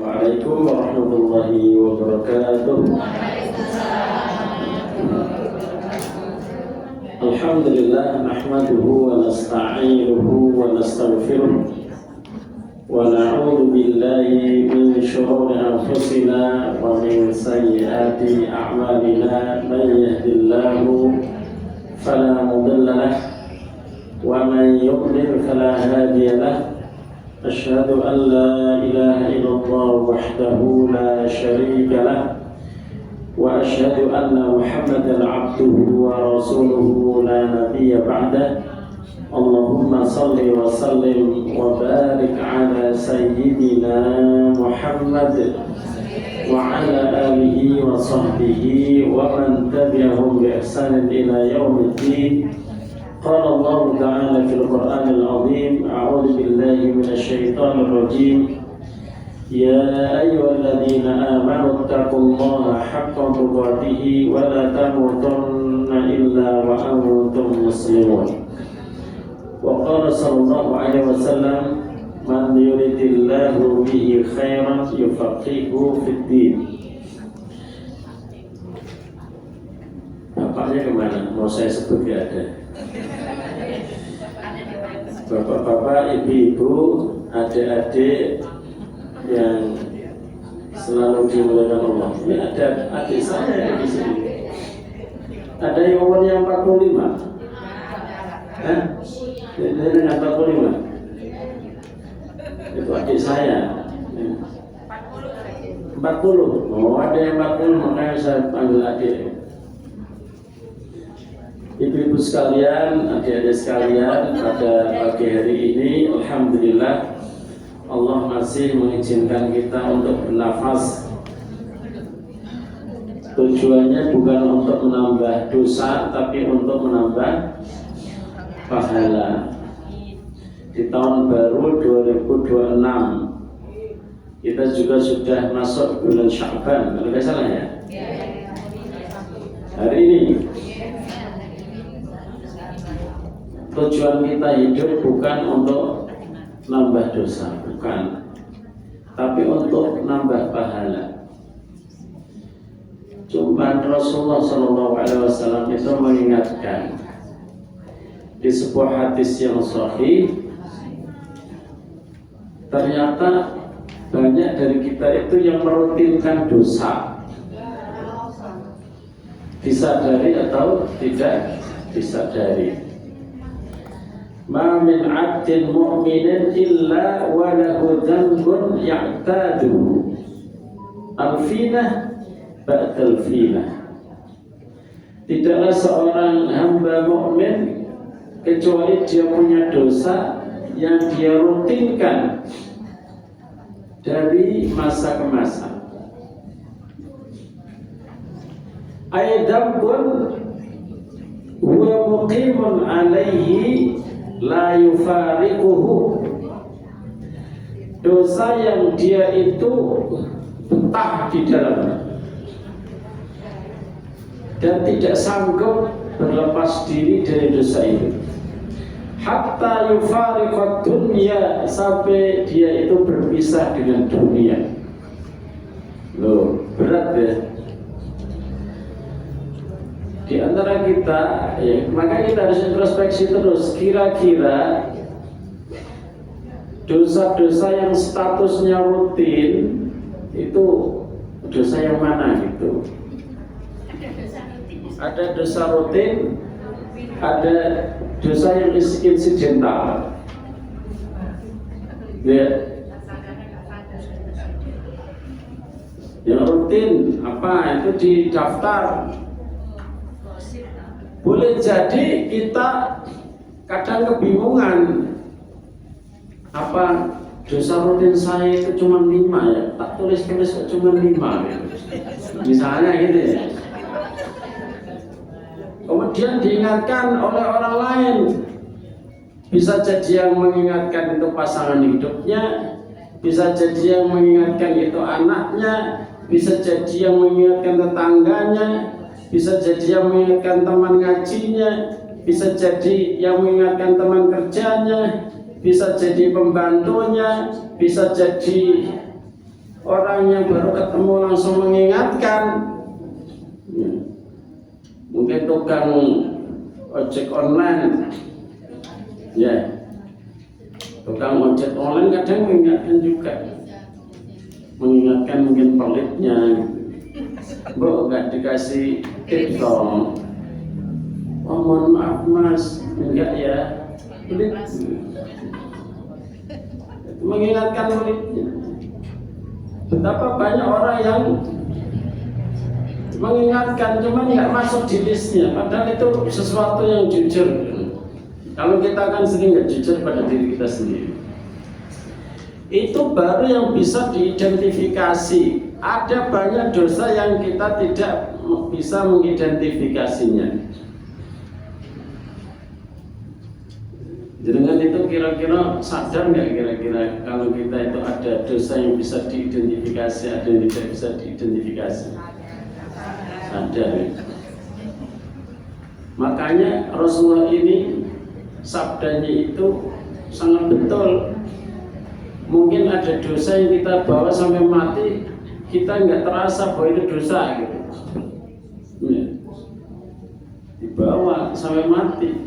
Assalamualaikum warahmatullahi wabarakatuh. Alhamdulillah nahmaduhu wa nasta'inuhu wa nastaghfiruh wa na'udzu billahi min shururi anfusina wa min sayyiati a'malina. Man yahdihillahu fala mudilla lahu wa man yudlil fala hadiya lahu. أشهد أن لا إله إلا الله وحده لا شريك له وأشهد أن محمدا عبده ورسوله لا نبي بعده. اللهم صل وسلم وبارك على سيدنا محمد وعلى آله وصحبه ومن تبعهم بإحسان إلى يوم الدين. قال الله تعالى في القرآن العظيم: أعوذ بالله من الشيطان الرجيم. يا أيها الذين آمنوا اتقوا الله حق تقاته ولا تموتن إلا وأنتم مسلمون. وقال صلى الله عليه وسلم: من يريد الله به خيرا يفقهه في الدين. Bapaknya kemana? Mau saya sebut ya ada. Bapak-bapak, ibu-ibu, adik-adik yang selalu dimuliakan Allah. Ini ada adik saya di sini. Ada yang umurnya 45. Hah? Ini 45. Itu adik saya. 40. Oh, ada yang 40, makanya saya panggil adik. Ibu-ibu sekalian, adik-adik sekalian, pada pagi hari ini alhamdulillah Allah masih mengizinkan kita untuk bernafas. Tujuannya bukan untuk menambah dosa, tapi untuk menambah pahala. Di tahun baru 2026 kita juga sudah masuk bulan Sya'ban, kalau tidak salah ya? Hari ini tujuan kita hidup bukan untuk nambah dosa, bukan, tapi untuk nambah pahala. Cuma Rasulullah SAW itu mengingatkan di sebuah hadis yang sahih, ternyata banyak dari kita itu yang merutinkan dosa, disadari atau tidak disadari. Ma min 'abdin mu'minin illa wa lahu dhanbun ya'tadu alfinah ba'dal finah. Tidaklah seorang hamba mukmin kecuali dia punya dosa yang dia rutinkan dari masa ke masa. Aidambun huwa muqimun alaihi la yufariquhu. Dosa yang dia itu betah di dalamnya dan tidak sanggup berlepas diri dari dosa itu. Hatta yufariqad dunya, sampai dia itu berpisah dengan dunia. Loh, berat ya. Di antara kita, ya, maka kita harus introspeksi terus. Kira-kira dosa-dosa yang statusnya rutin itu dosa yang mana gitu? Ada dosa rutin, ada dosa yang insidental. Ya. Yang rutin apa? Itu di daftar. Boleh jadi kita kadang kebingungan, apa dosa rutin saya itu cuma 5 ya, tak tulis-tulis cuma 5 ya. Misalnya gitu ya. Kemudian diingatkan oleh orang lain, bisa jadi yang mengingatkan itu pasangan hidupnya, bisa jadi yang mengingatkan itu anaknya, bisa jadi yang mengingatkan tetangganya, bisa jadi yang mengingatkan teman ngajinya, bisa jadi yang mengingatkan teman kerjanya, bisa jadi pembantunya, bisa jadi orang orang yang baru ketemu langsung mengingatkan. Mungkin tukang ojek online, ya, tukang ojek online kadang mengingatkan juga, mengingatkan mungkin pelitnya, bu nggak dikasih tips dong. Oh mohon maaf mas, enggak ya, pelit, mengingatkan pelitnya. Betapa banyak orang yang mengingatkan cuman nggak masuk di listnya, padahal itu sesuatu yang jujur. Kalau kita kan sering nggak jujur pada diri kita sendiri, itu baru yang bisa diidentifikasi. Ada banyak dosa yang kita tidak bisa mengidentifikasinya. Dengan itu kira-kira sadar nggak kira-kira kalau kita itu ada dosa yang bisa diidentifikasi, ada yang tidak bisa diidentifikasi? Sadar ya? Makanya Rasulullah ini sabdanya itu sangat betul. Mungkin ada dosa yang kita bawa sampai mati, kita nggak terasa bahwa itu dosa gitu. Ya. Dibawa sampai mati.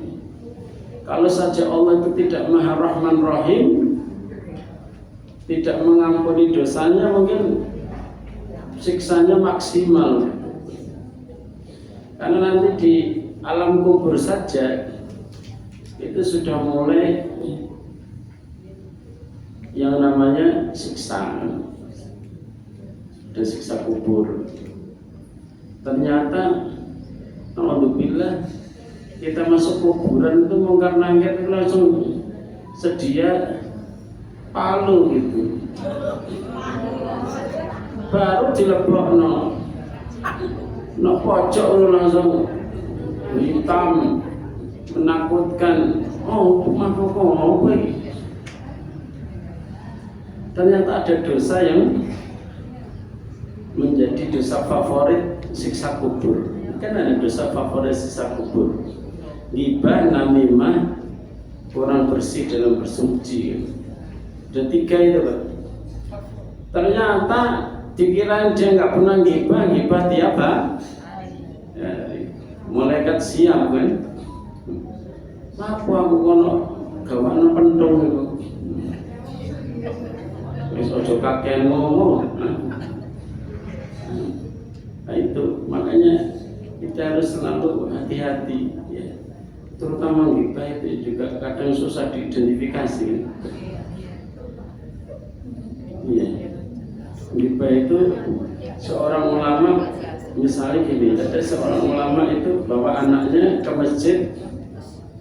Kalau saja Allah itu tidak Maha Rahman Rahim, tidak mengampuni dosanya, mungkin siksanya maksimal. Karena nanti di alam kubur saja itu sudah mulai yang namanya siksaan, dan siksa kubur. Ternyata alhamdulillah kita masuk kuburan itu mungkar nangkir itu langsung sedia palu gitu, baru dileblokno no pojok lu langsung hitam menakutkan. Oh makhluk apa ini? Ternyata ada dosa yang menjadi dosa favorit siksa kubur. Kan ada dosa favorit siksa kubur, ghibah, namimah, kurang bersih dalam bersuci. Ada 3 itu Pak. Ternyata dikirain dia nggak pernah ghibah tiap ya, malaikat siap kan. Apa aku kono gawana pentung itu. Wis ojo kakean ngomong. Nah itu makanya kita harus selalu hati-hati ya. Terutama ghibah itu juga kadang susah diidentifikasi. Iya. Ghibah itu seorang ulama, misalnya gini, ada seorang ulama itu bawa anaknya ke masjid,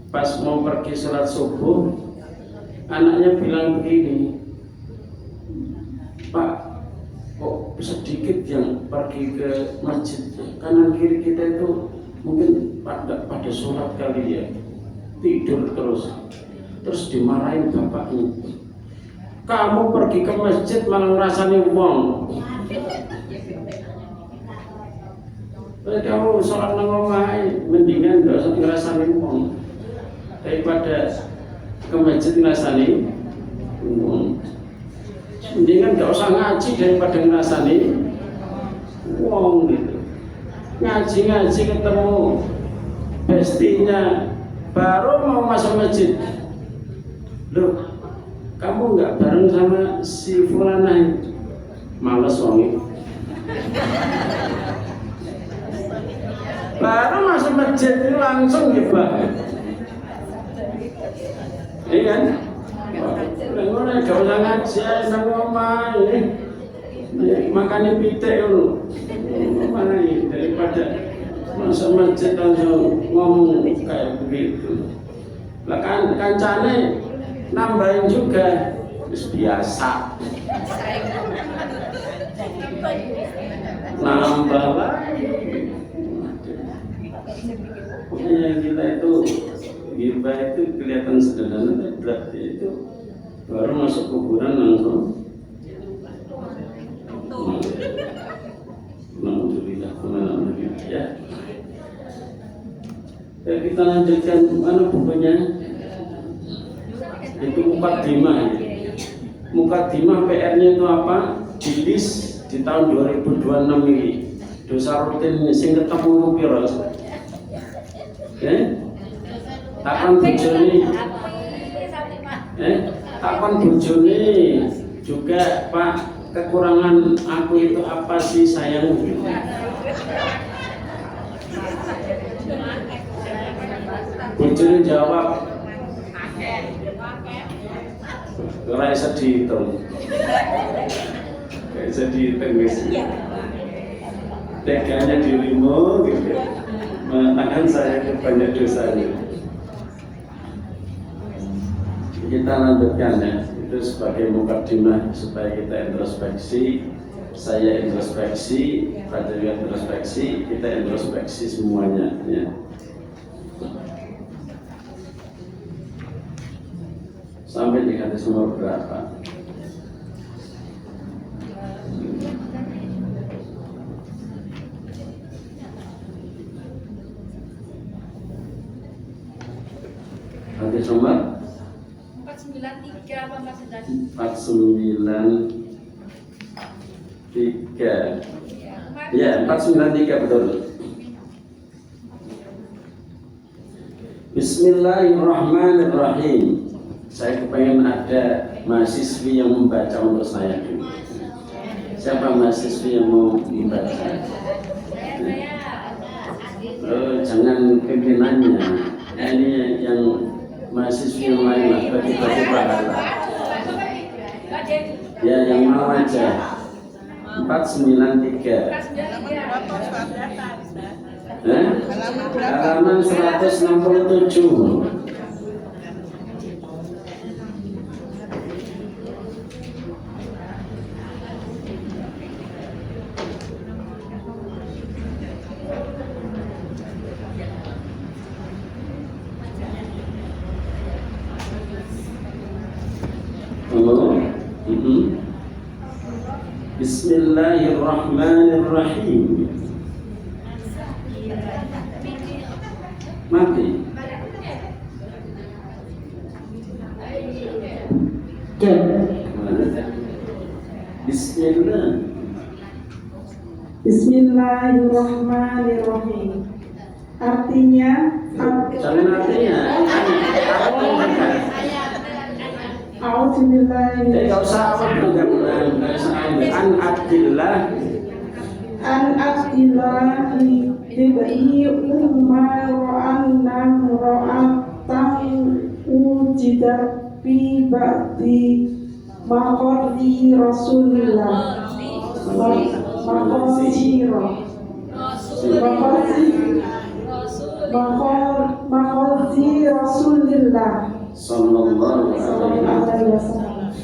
pas mau pergi sholat subuh, anaknya bilang begini, Pak, kok sedikit yang pergi ke masjid, kanan kiri kita itu mungkin pada sholat kali ya, tidur terus dimarahin bapaknya. Kamu pergi ke masjid malah ngerasani wong. Kamu sholat nang omahe mendingan gak usah ngerasani wong daripada ke masjid ngerasani wong. Mendingan gak usah ngaji daripada ngerasani wong gitu. Ngaji ketemu bestinya baru mau masuk masjid. Loh, kamu nggak bareng sama si fulana? Males wangi. Baru masuk masjid itu langsung ghibah. Iya kan? Ngono gak usah ngaji nang omah ini. Makane pitik ngono. Mana ini daripada masuk masjid langsung ngomong kayak begitu. Lah kan kancane nambahin juga, biasa. Nambah lagi. Pokoknya kita itu ghibah itu kelihatan sederhana, tapi berarti itu baru masuk kuburan langsung. Alhamdulillah ya. Kita lanjutkan mana bukunya? Itu mukadimah. Mukadimah PR-nya itu apa? Jilis di tahun 2026 ini dosa rutin sing ketemu piro? Takon bojone takon bojone juga, Pak, kekurangan aku itu apa sih sayang? Bojone jawab, ora iso dihitung. Gak bisa dihitung guys. Teganya dirimu gitu. Mengatakan saya itu banyak dosanya. Kita lanjutkan ya. Itu sebagai mukadimah supaya kita introspeksi. Saya introspeksi, Pak juga introspeksi, kita introspeksi semuanya ya. Sampai di hadis nomor berapa? Hadis nomor 493 apa Mas Dan? 493. Ya, 493 betul. Bismillahirrahmanirrahim. Saya kepengen ada mahasiswi yang membaca untuk saya dulu. Siapa mahasiswi yang mau membaca? Jangan pimpinannya. Ini yang mahasiswi yang lain lah, bagi-bagi pahala. Ya, yang mau aja. 493. Halaman 167. Bismillahirrahmanirrahim. Mati. Bismillah. Bismillahirrahmanirrahim. Artinya, Jangan artinya. A'udzubillahi Jadi nggak usah awal juga, an Abdillah. an abdillahi libai umar annan ra'atan ujidat fi ba'di maqardi Rasulillah maqardi Rasulillah Sallallahu alaihi wasallam.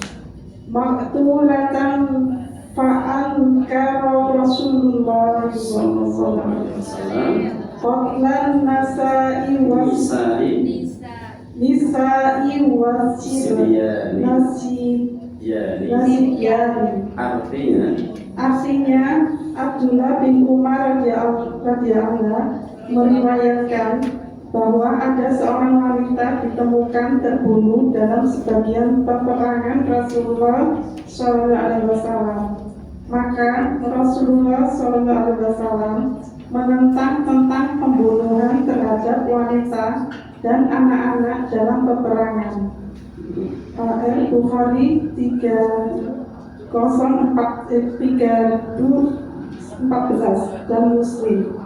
Maktulatan fa'ankara Rasulullah Sallallahu alaihi wasallam. Qatlan nasa'i nisa'i Siryani. Nasiyani. Artinya Abdullah bin Umar radhiyallahu meriwayatkan bahwa ada seorang wanita ditemukan terbunuh dalam sebagian peperangan Rasulullah SAW. Maka Rasulullah SAW menentang tentang pembunuhan terhadap wanita dan anak-anak dalam peperangan. Bukhari 304 dan Muslim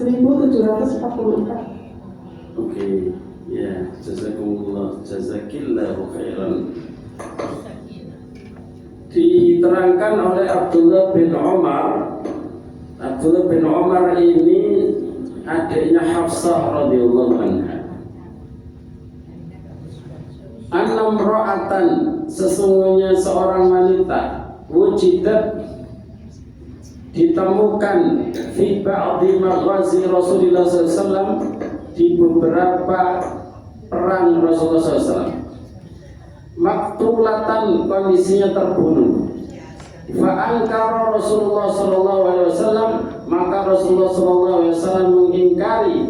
1744. Oke, ya, jazakillahu khairan. Diterangkan oleh Abdullah bin Umar. Abdullah bin Umar ini adiknya Hafsah radhiyallahu anha. Annam ra'atan, sesungguhnya seorang wanita wujidat ditemukan fi ba'di maghazi Rasulullah SAW, di beberapa perang Rasulullah SAW, maktulatan, kondisinya terbunuh. Fa'ankara Rasulullah SAW, maka Rasulullah SAW mengingkari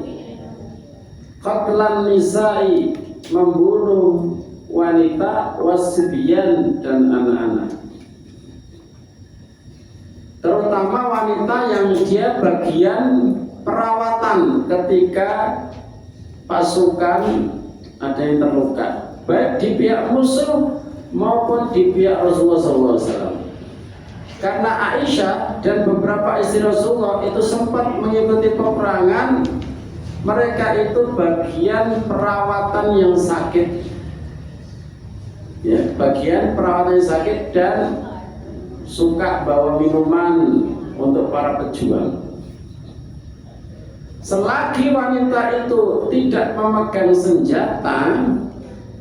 qatlan nisa'i, membunuh wanita, wasibyan dan anak-anak. Terutama wanita yang dia bagian perawatan ketika pasukan ada yang terluka, baik di pihak musuh maupun di pihak Rasulullah SAW. Karena Aisyah dan beberapa istri Rasulullah itu sempat mengikuti peperangan, mereka itu bagian perawatan yang sakit, ya, bagian perawatan yang sakit dan suka bawa minuman untuk para pejuang. Selagi wanita itu tidak memegang senjata,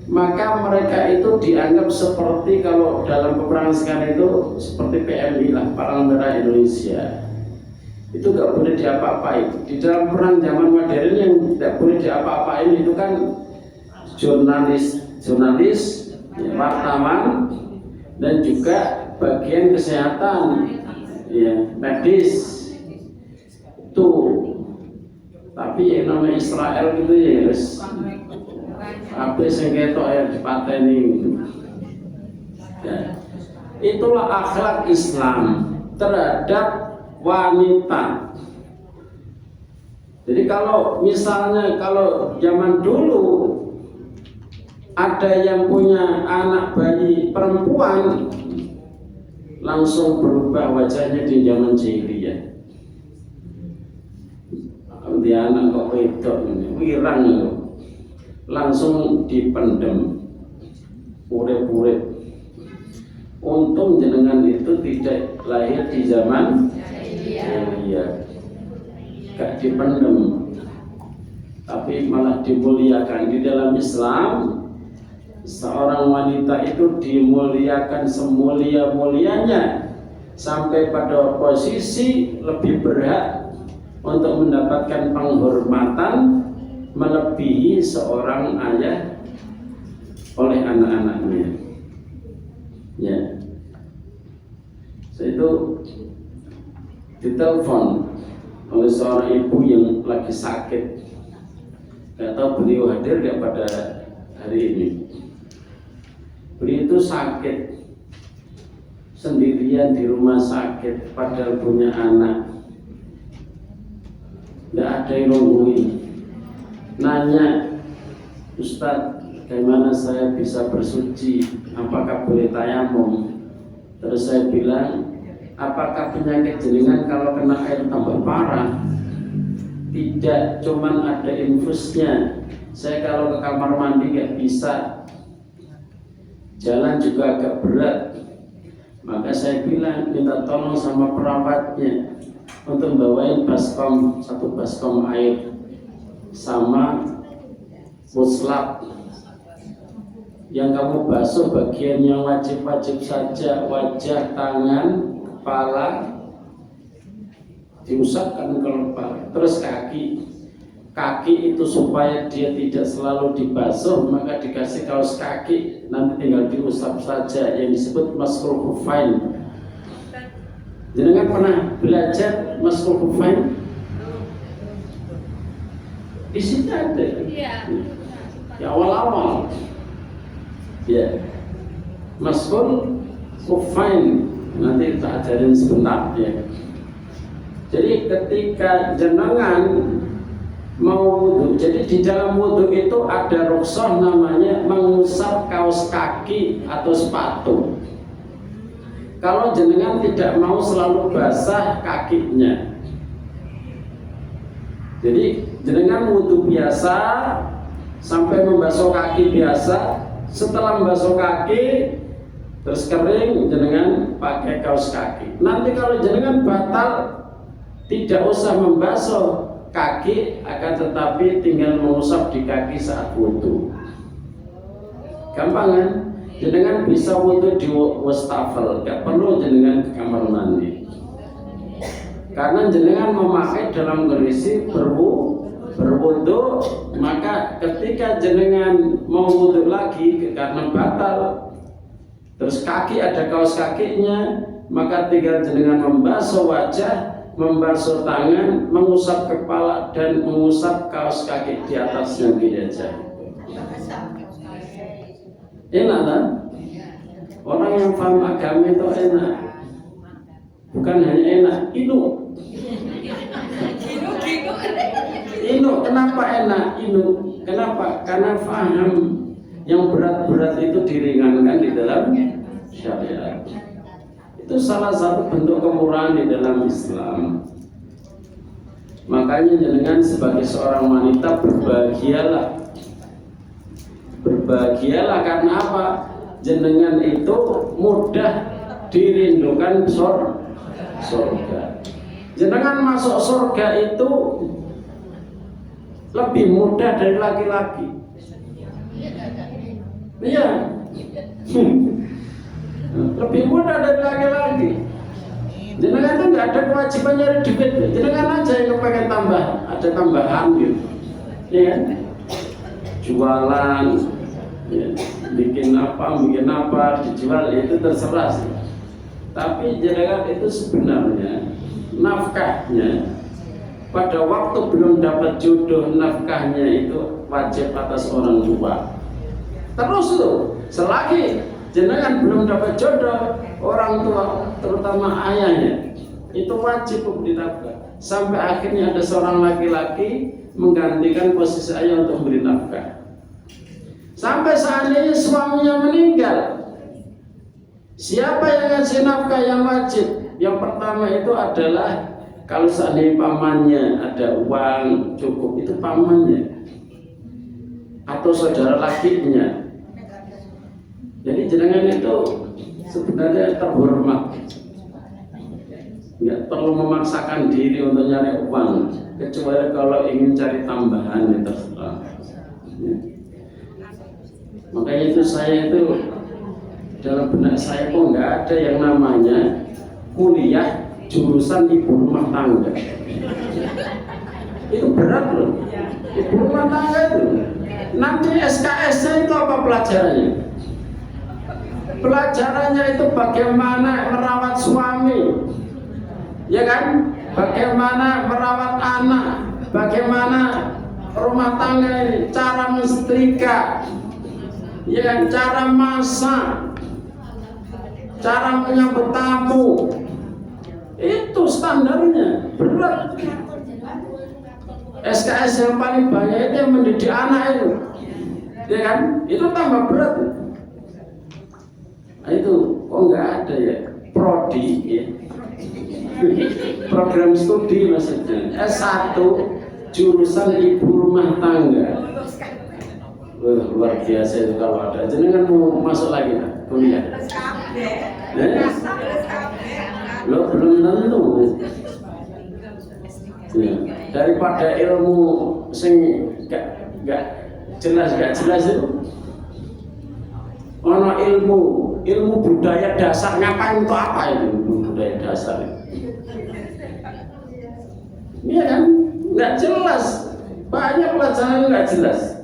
maka mereka itu dianggap seperti, kalau dalam peperangan sekarang itu seperti PMI lah, Palang Merah Indonesia. Itu gak boleh diapa-apain. Di dalam perang zaman modern yang tidak boleh diapa-apain itu kan jurnalis, ya, wartawan, dan juga bagian kesehatan, ya, medis tuh. Tapi yang namanya Israel gitu ya, habis yang ketok ya dipateni. Ya. Itulah akhlak Islam terhadap wanita. Jadi kalau misalnya kalau zaman dulu ada yang punya anak bayi perempuan, langsung berubah wajahnya di zaman jahiliyah. Di anak kok wedok wirang loh, langsung dipendem, urip-urip. Untung jenengan itu tidak lahir di zaman jahiliyah, gak dipendem, tapi malah dimuliakan. Di dalam Islam, seorang wanita itu dimuliakan semulia-mulianya, sampai pada posisi lebih berhak untuk mendapatkan penghormatan melebihi seorang ayah oleh anak-anaknya. Ya, saya itu ditelepon oleh seorang ibu yang lagi sakit. Gak tahu beliau hadir gak pada hari ini. Beliau itu sakit sendirian di rumah sakit, padahal punya anak. Gak ada yang nungguin. Nanya, Ustaz, bagaimana saya bisa bersuci? Apakah boleh tayamum? Terus saya bilang, apakah penyakit jenengan kalau kena air tambah parah? Tidak, cuman ada infusnya. Saya kalau ke kamar mandi gak bisa, jalan juga agak berat. Maka saya bilang, minta tolong sama perawatnya untuk bawain baskom, satu baskom air sama muslab. Yang kamu basuh bagian yang wajib-wajib saja, wajah, tangan, kepala, diusapkan ke kepala. Terus kaki itu supaya dia tidak selalu dibasuh, maka dikasih kaos kaki, nanti tinggal diusap saja, yang disebut maskul kufain. Jenengan pernah belajar maskul kufain? Di sini ada. Iya. Ya awal-awal. Ya, maskul kufain nanti kita ajarin sebentar ya. Jadi ketika jenengan mau wudu, jadi di dalam wudu itu ada rukhsah namanya mengusap kaos kaki atau sepatu. Kalau jenengan tidak mau selalu basah kakinya, jadi jenengan wudu biasa sampai membasuh kaki biasa. Setelah membasuh kaki terus kering, jenengan pakai kaos kaki. Nanti kalau jenengan batal, tidak usah membasuh kaki, akan tetapi tinggal mengusap di kaki saat wudu. Gampang kan? Jenengan bisa wudu di wastafel, gak perlu jenengan ke kamar mandi. Karena jenengan memakai dalam kondisi berwudu, maka ketika jenengan mau wudu lagi karena batal, terus kaki ada kaos kakinya, maka tinggal jenengan membasuh wajah, membasuh tangan, mengusap kepala dan mengusap kaos kaki di atasnya saja. Enak kan? Orang yang paham agama itu enak. Bukan hanya enak, inu. Kenapa enak? Inu. Kenapa? Karena paham yang berat-berat itu diringankan di dalam syariat. Itu salah satu bentuk kemurahan di dalam Islam. Makanya jenengan sebagai seorang wanita berbahagialah. Berbahagialah karena apa? Jenengan itu mudah dirindukan surga. Jenengan masuk surga itu lebih mudah dari laki-laki. Iya. Lebih mudah dari laki-laki. Jenengan itu nggak ada kewajiban nyari duit. Jenengan aja yang pengen tambah, ada tambahan gitu. Iya kan? Jualan, ya, bikin apa, dijual, itu terserah sih. Tapi jenengan itu sebenarnya nafkahnya pada waktu belum dapat jodoh, nafkahnya itu wajib atas orang tua. Terus tuh, selagi jenengan belum dapat jodoh, orang tua terutama ayahnya itu wajib memberi nafkah. Sampai akhirnya ada seorang laki-laki menggantikan posisi ayah untuk memberi nafkah. Sampai seandainya suaminya meninggal, siapa yang ngasih nafkah yang wajib? Yang pertama itu adalah kalau seandainya pamannya ada uang cukup, itu pamannya atau saudara lakinya. Jadi jenengan itu sebenarnya terhormat, nggak perlu memaksakan diri untuk nyari uang, kecuali kalau ingin cari tambahan itu terserah. Ya. Makanya itu saya itu dalam benak saya kok nggak ada yang namanya kuliah jurusan ibu rumah tangga. Itu berat loh. Ibu rumah tangga itu nanti SKS-nya itu apa pelajarannya? Pelajarannya itu bagaimana merawat suami, ya kan? Bagaimana merawat anak, bagaimana rumah tangga ini, cara mensetrika, ya kan? Cara masak, cara menyambut tamu, itu standarnya berat. SKS yang paling banyak itu yang mendidik anak itu, ya kan? Itu tambah berat. Nah, itu kok nggak ada ya prodi ya. Program studi maksudnya S1 jurusan ibu rumah tangga. Wah, luar biasa itu kalau ada. Jenengan mau masuk lagi lah kuliah? Lo belum tentu. Ya. Daripada ilmu sing gak jelas itu. Ono ilmu budaya dasar, ngapain untuk apa itu ilmu budaya dasar? Iya kan? Nggak jelas, banyak pelajaran nggak jelas.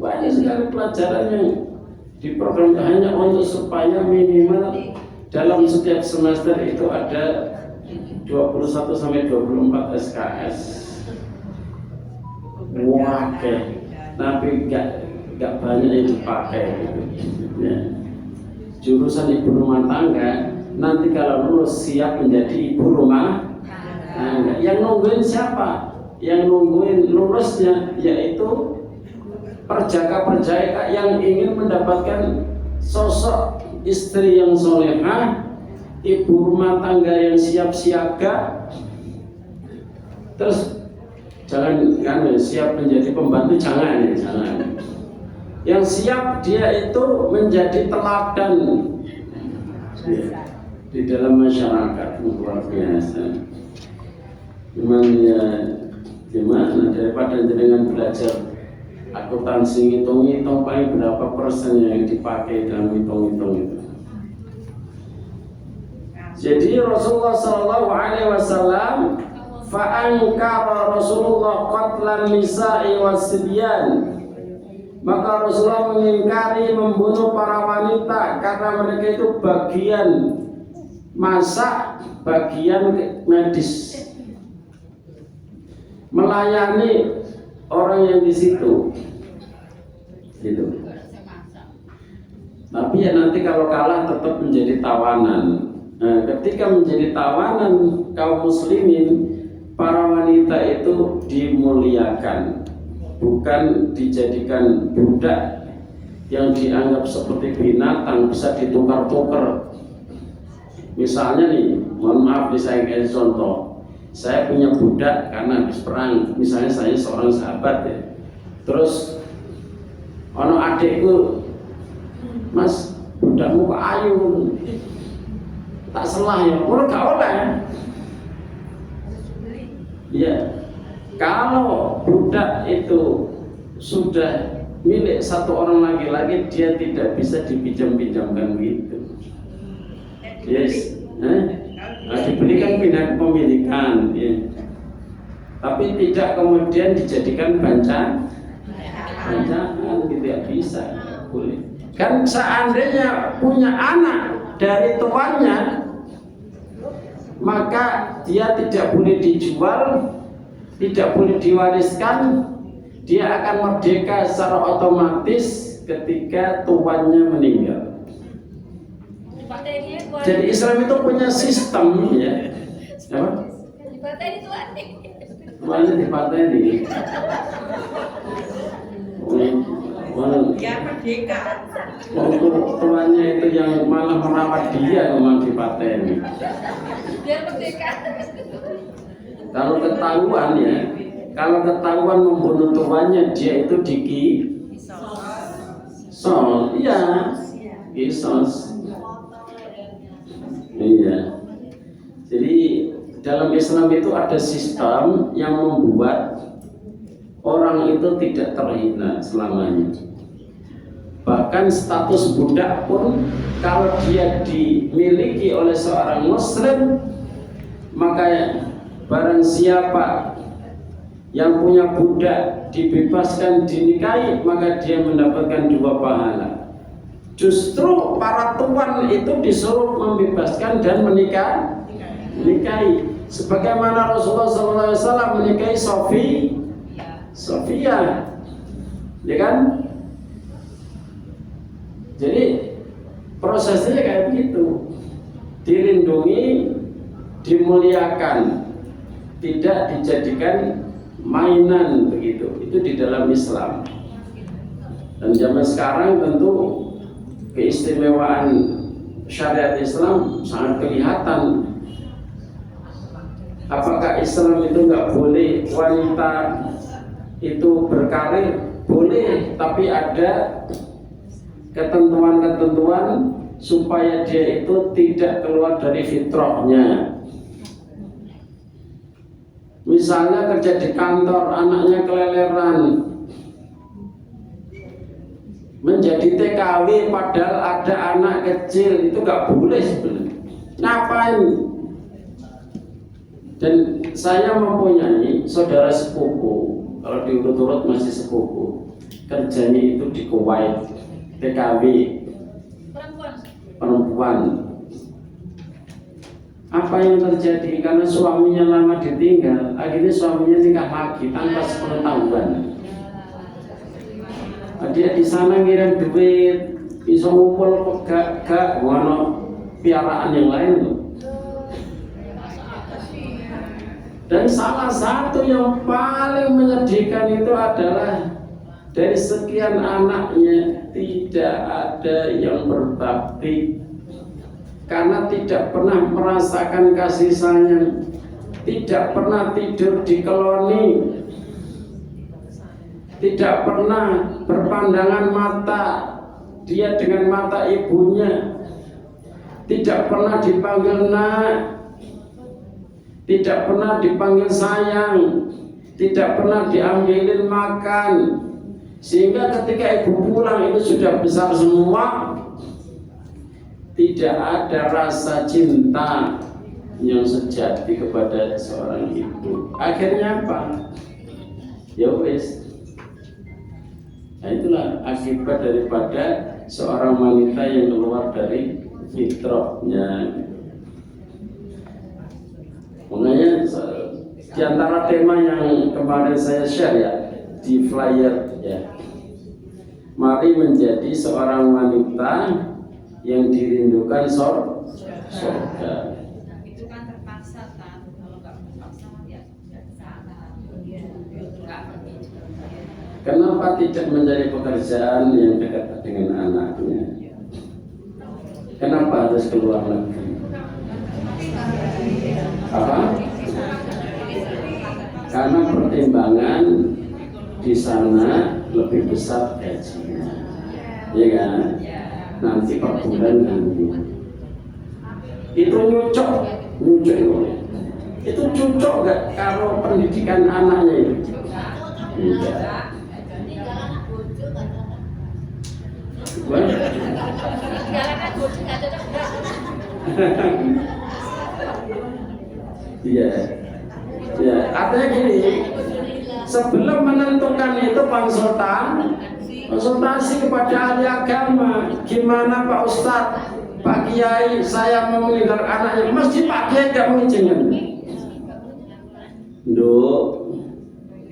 Banyak sekali pelajaran yang diprogram hanya untuk supaya minimal dalam setiap semester itu ada 21 sampai 24 SKS. Wah, tapi nggak banyak yang dipakai gitu. Ya. Jurusan ibu rumah tangga nanti kalau lulus siap menjadi ibu rumah tangga. Yang nungguin siapa? Yang nungguin lulusnya yaitu perjaka-perjaka yang ingin mendapatkan sosok istri yang solehah, ibu rumah tangga yang siap siaga. Terus jangan kan siap menjadi pembantu, jangan. Yang siap dia itu menjadi teladan di dalam masyarakat, luar biasa. Gimana daripada dengan belajar akuntansi ngitung-ngitung paling berapa persen yang dipakai dalam hitung-hitung itu. Jadi Rasulullah SAW fa'ankara Rasulullah qatlan nisa'i wasibyan. Maka Rasulullah mengingkari membunuh para wanita karena mereka itu bagian masak, bagian medis, melayani orang yang di situ. Gitu. Tapi ya nanti kalau kalah tetap menjadi tawanan. Nah, ketika menjadi tawanan kaum muslimin, para wanita itu dimuliakan, bukan dijadikan budak yang dianggap seperti binatang bisa ditukar-tukar. Misalnya nih, mohon maaf saya kasih contoh, saya punya budak karena habis perang, misalnya saya seorang sahabat ya, terus ono adekku, Mas budakmu kok ayu, tak salah ya, orang gak oleh. Ya, kalau budak itu sudah milik satu orang laki-laki, dia tidak bisa dipinjam-pinjamkan gitu. Yes, diberikan pindah kepemilikan, ya. Tapi tidak kemudian dijadikan bancaan tidak bisa, boleh. Kan seandainya punya anak dari tuannya, maka dia tidak boleh dijual, tidak boleh diwariskan, dia akan merdeka secara otomatis ketika tuannya meninggal. Jadi Islam itu punya sistem ya. Apa? Dipateni tuan. Mana dipateni? Ya merdeka. Untuk tuannya itu yang malah merawat dia memang dipateni. Biar merdeka. Kalau ketahuan ya, kalau ketahuan membunuh tuannya, dia itu kisos. Iya. Jadi dalam Islam itu ada sistem yang membuat orang itu tidak terhina selamanya. Bahkan status budak pun kalau dia dimiliki oleh seorang muslim, maka barang siapa yang punya budak dibebaskan dinikahi, maka dia mendapatkan 2 pahala. Justru para tuan itu disuruh membebaskan dan menikahi. Sebagaimana Rasulullah SAW menikahi Sofia, ya kan? Jadi prosesnya kayak begitu, dilindungi, dimuliakan, tidak dijadikan mainan begitu. Itu di dalam Islam. Dan zaman sekarang tentu keistimewaan syariat Islam sangat kelihatan. Apakah Islam itu nggak boleh wanita itu berkarir? Boleh, tapi ada ketentuan-ketentuan supaya dia itu tidak keluar dari fitrahnya. Misalnya kerja di kantor, anaknya keleleran, menjadi TKW padahal ada anak kecil, itu nggak boleh sebenarnya. Ngapain? Dan saya mempunyai saudara sepupu, kalau diurut-urut masih sepupu, kerjanya itu di Kuwait, TKW perempuan. Apa yang terjadi? Karena suaminya lama ditinggal, akhirnya suaminya nikah lagi tanpa sepengetahuan. Dia di sana ngirim duit, bisa ngumpul gak ngono piaraan yang lain loh. Dan salah satu yang paling menyedihkan itu adalah dari sekian anaknya tidak ada yang berbakti, karena tidak pernah merasakan kasih sayang, tidak pernah tidur di koloni, tidak pernah berpandangan mata dia dengan mata ibunya, tidak pernah dipanggil nak, tidak pernah dipanggil sayang, tidak pernah diambilin makan, sehingga ketika ibu pulang itu sudah besar semua, tidak ada rasa cinta yang sejati kepada seorang ibu. Akhirnya apa? Ya wes. Nah, itulah akibat daripada seorang wanita yang keluar dari fitrahnya. Makanya di antara tema yang kemarin saya share ya di flyer ya, mari menjadi seorang wanita yang dirindukan surga. Itu kan terpaksa kan, kalau nggak terpaksa ya nggak bisa. Kenapa tidak mencari pekerjaan yang dekat dengan anaknya? Kenapa harus keluar negeri? Apa? Karena pertimbangan di sana lebih besar gajinya, ya kan? Nanti per bulan nanti. Itu nyucok itu cocok nggak kalau pendidikan anaknya itu? Tidak. Iya, ya. Artinya gini, sebelum menentukan itu konsultasi kepada ahli agama. Gimana Pak Ustadz, Pak Kiai, saya mau meninggal anaknya, mesti Pak Kiai tidak mengizinkan. Nduk,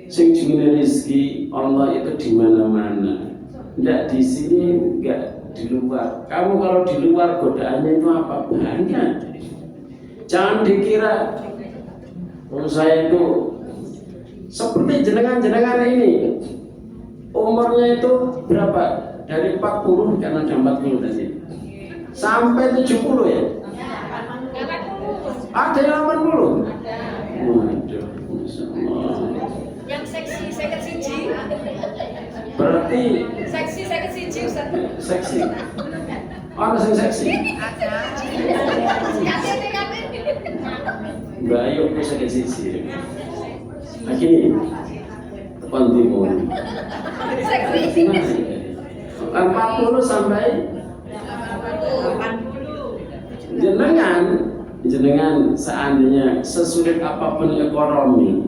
sing jenenge rezeki Allah itu di mana-mana. Tidak di sini, enggak di luar. Kamu kalau di luar godaannya itu apa? Banyak. Jangan dikira saya itu seperti jenengan-jenengan ini. Umurnya itu berapa? Dari 40 kan ada 40 tadi. Sampai 70 ya? Ada yang 80? Waduh, Masya Allah. Yang seksi saya siji. Berarti Seksi saya siji Ustaz. seksi. Ada yang seksi? Mbak Ayu sakit sisi. Nah gini, depan timur. 40 sampai 80. Jenengan seandainya sesulit apapun ekonomi,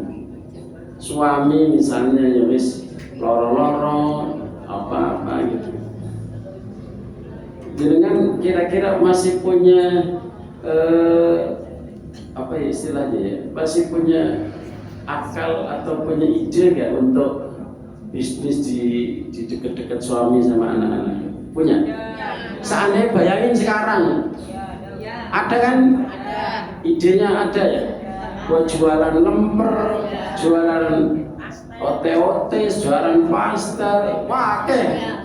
suami misalnya ya wis loro-loro apa gitu, jenengan kira-kira masih punya apa ya istilahnya ya, masih punya akal atau punya ide nggak untuk bisnis di dekat-dekat suami sama anak-anak? Punya? Seandainya bayangin sekarang, ada kan? Idenya ada ya? Buat jualan lemper, jualan ote-ote, jualan pastel, pakai.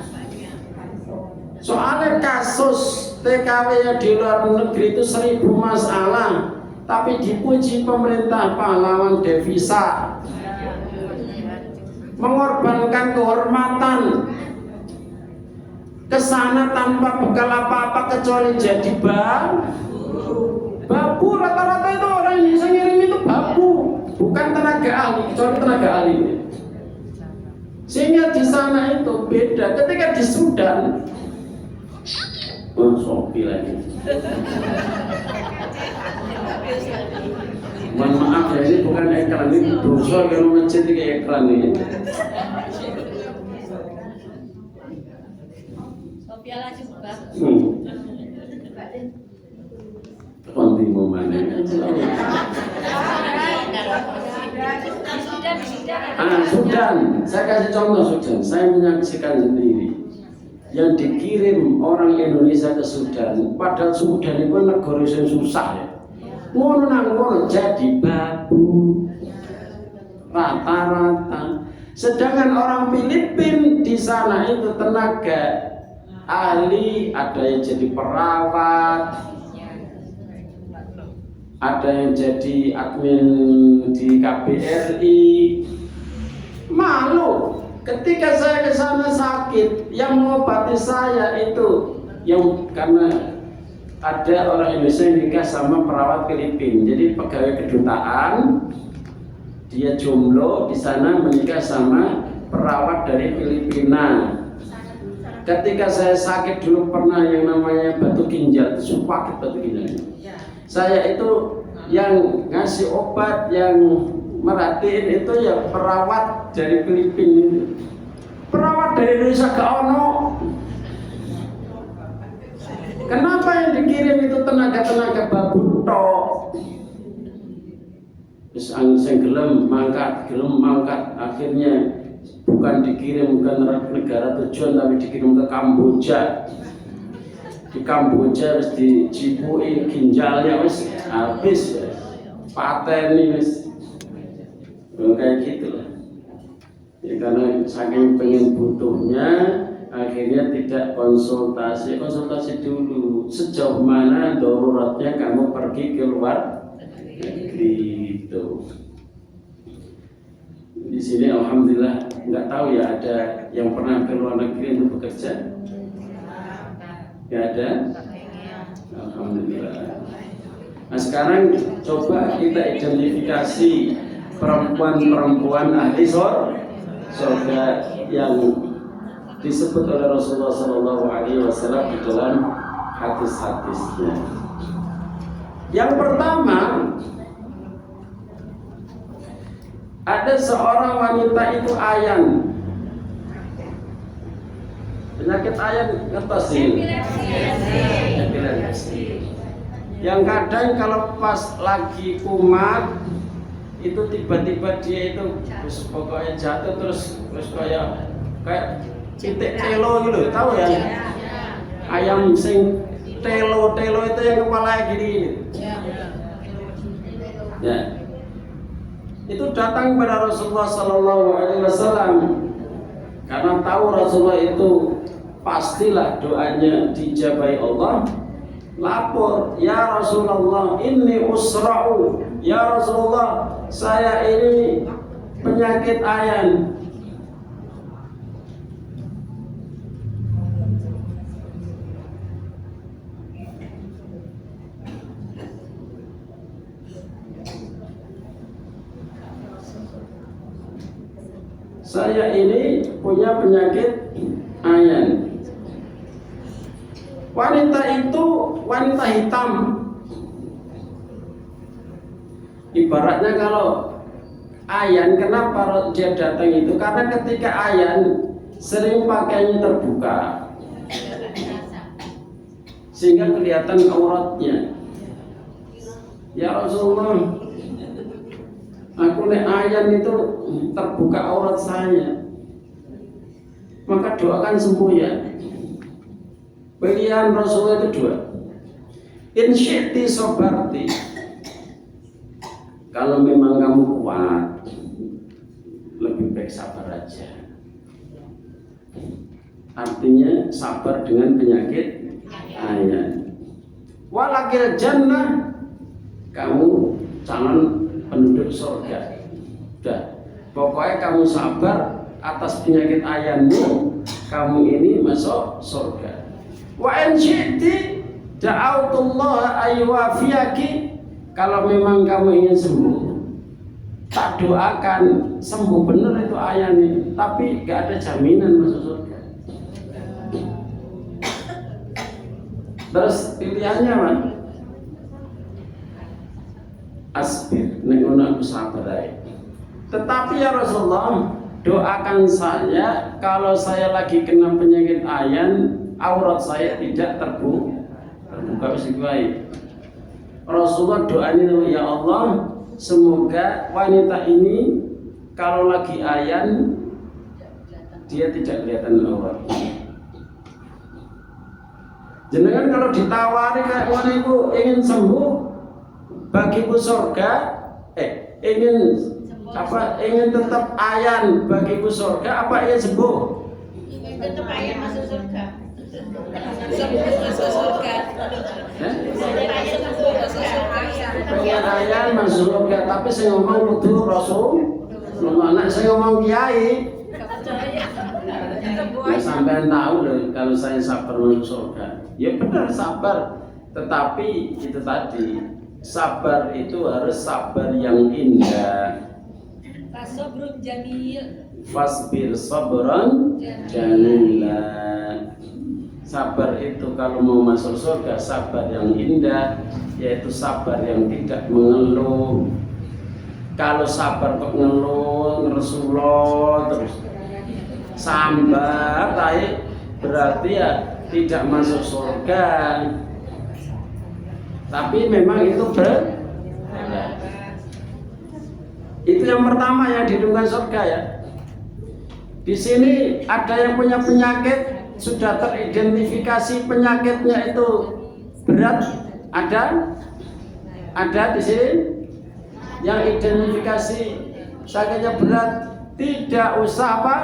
Soalnya kasus TKW yang di luar negeri itu 1000 masalah, tapi dipuji pemerintah pahlawan devisa, mengorbankan kehormatan kesana tanpa bekal apa-apa kecuali jadi babu. Rata-rata itu orang yang bisa ngirim itu babu, bukan tenaga ahli, kecuali tenaga ahli. Sehingga di sana itu beda. Ketika di Sudan, sopi lagi. Mohon maaf ya, ini bukan ekran, ini dosa kalau masjid ini ekran ini. Sofia lagi buka. Konti mau mana? Sudan. Saya kasih contoh Sudan. Saya menyaksikan sendiri. Yang dikirim orang Indonesia ke Sudan, padahal Sudan itu negara yang susah ya. Ngono jadi babu rata-rata. Sedangkan orang Filipina di sana itu tenaga ahli, ada yang jadi perawat, ada yang jadi admin di KBRI. Malu ketika saya ke sana sakit, yang mengobati saya itu yang karena ada orang Indonesia yang nikah sama perawat Filipina. Jadi pegawai kedutaan, dia jomblo di sana menikah sama perawat dari Filipina. Ketika saya sakit dulu pernah yang namanya batu ginjal, itu sakit batu ginjal. Saya itu yang ngasih obat, yang merhatiin itu ya perawat dari Filipina. Perawat dari Indonesia gak ono. Kenapa yang dikirim itu tenaga-tenaga babu tok? Terus sing gelem mangkat, akhirnya bukan dikirim ke negara tujuan tapi dikirim ke Kamboja. Di Kamboja harus dicipui ginjalnya wis habis ya. Pateni wis kayak gitu lah ya, karena saking pengen butuhnya akhirnya tidak konsultasi dulu sejauh mana daruratnya kamu pergi ke luar negeri itu. Di sini alhamdulillah nggak tahu ya ada yang pernah ke luar negeri untuk bekerja. Nggak ada? Alhamdulillah. Nah sekarang coba kita identifikasi perempuan-perempuan ahli surga yang disebut oleh Rasulullah SAW di dalam hadis-hadisnya. Yang pertama, ada seorang wanita itu ayan. Penyakit ayan ngetos ini. Epilepsi. Yang kadang kalau pas lagi kumat itu tiba-tiba dia itu terus pokoknya jatuh terus kayak titik telo gitu, tahu ya? Ayam sing telo itu yang kepala gini. Ya. Itu datang kepada Rasulullah SAW karena tahu Rasulullah itu pastilah doanya dijabahi Allah. Lapor, ya Rasulullah, ini usra'u. Ya Rasulullah, saya ini penyakit ayan. Saya ini punya penyakit ayan. Wanita itu wanita hitam. Ibaratnya kalau ayan, kenapa dia datang itu? Karena ketika ayan sering pakaiannya terbuka, sehingga kelihatan auratnya. Ya Rasulullah, aku nek ayan itu terbuka aurat saya, maka doakan sembuh ya. Pilihan Rasulullah itu dua. In syi'ti sobarti. Kalau memang kamu kuat, lebih baik sabar aja. Artinya sabar dengan penyakit ayan. Walakil jannah, kamu calon penduduk surga. Udah, pokoknya kamu sabar atas penyakit ayanmu, kamu ini masuk surga. Wa in syi'ti da'autullah ayyuwafiyaki. Kalau memang kamu ingin sembuh, tak doakan sembuh benar itu ayan ini, tapi gak ada jaminan masuk surga. Terus pilihannya apa? Asbir, nek ngono aku sabar ae. Tetapi ya Rasulullah, doakan saya kalau saya lagi kena penyakit ayan, aurat saya tidak terbuka baik. Rasulullah doanya, ya Allah, semoga wanita ini kalau lagi ayan dia tidak kelihatan aurat. Jenengan kalau ditawari kayak ngono iku ingin sembuh bagiku surga, ingin tetap ayan bagiku surga apa ingin sembuh? Ingin tetap ayan masuk surga. Masuk surga. Pengen ayan masuk surga, tapi saya ngomong kudu Rasul. Anak saya ngomong kiai. Ya, sampai tahu loh kalau saya sabar masuk surga. Ya benar sabar, tetapi itu tadi sabar itu harus sabar yang indah. Fasobrun jamil. Fasbir sabran jamila. Sabar itu kalau mau masuk surga, sabar yang indah, yaitu sabar yang tidak mengeluh. Kalau sabar kok ngeluh, ngeresuloh terus sambar, berarti ya tidak masuk surga. Tapi memang itu itu yang pertama yang didungkan surga ya. Di sini ada yang punya penyakit, sudah teridentifikasi penyakitnya itu berat, ada di sini yang identifikasi sakitnya berat. Tidak usah apa?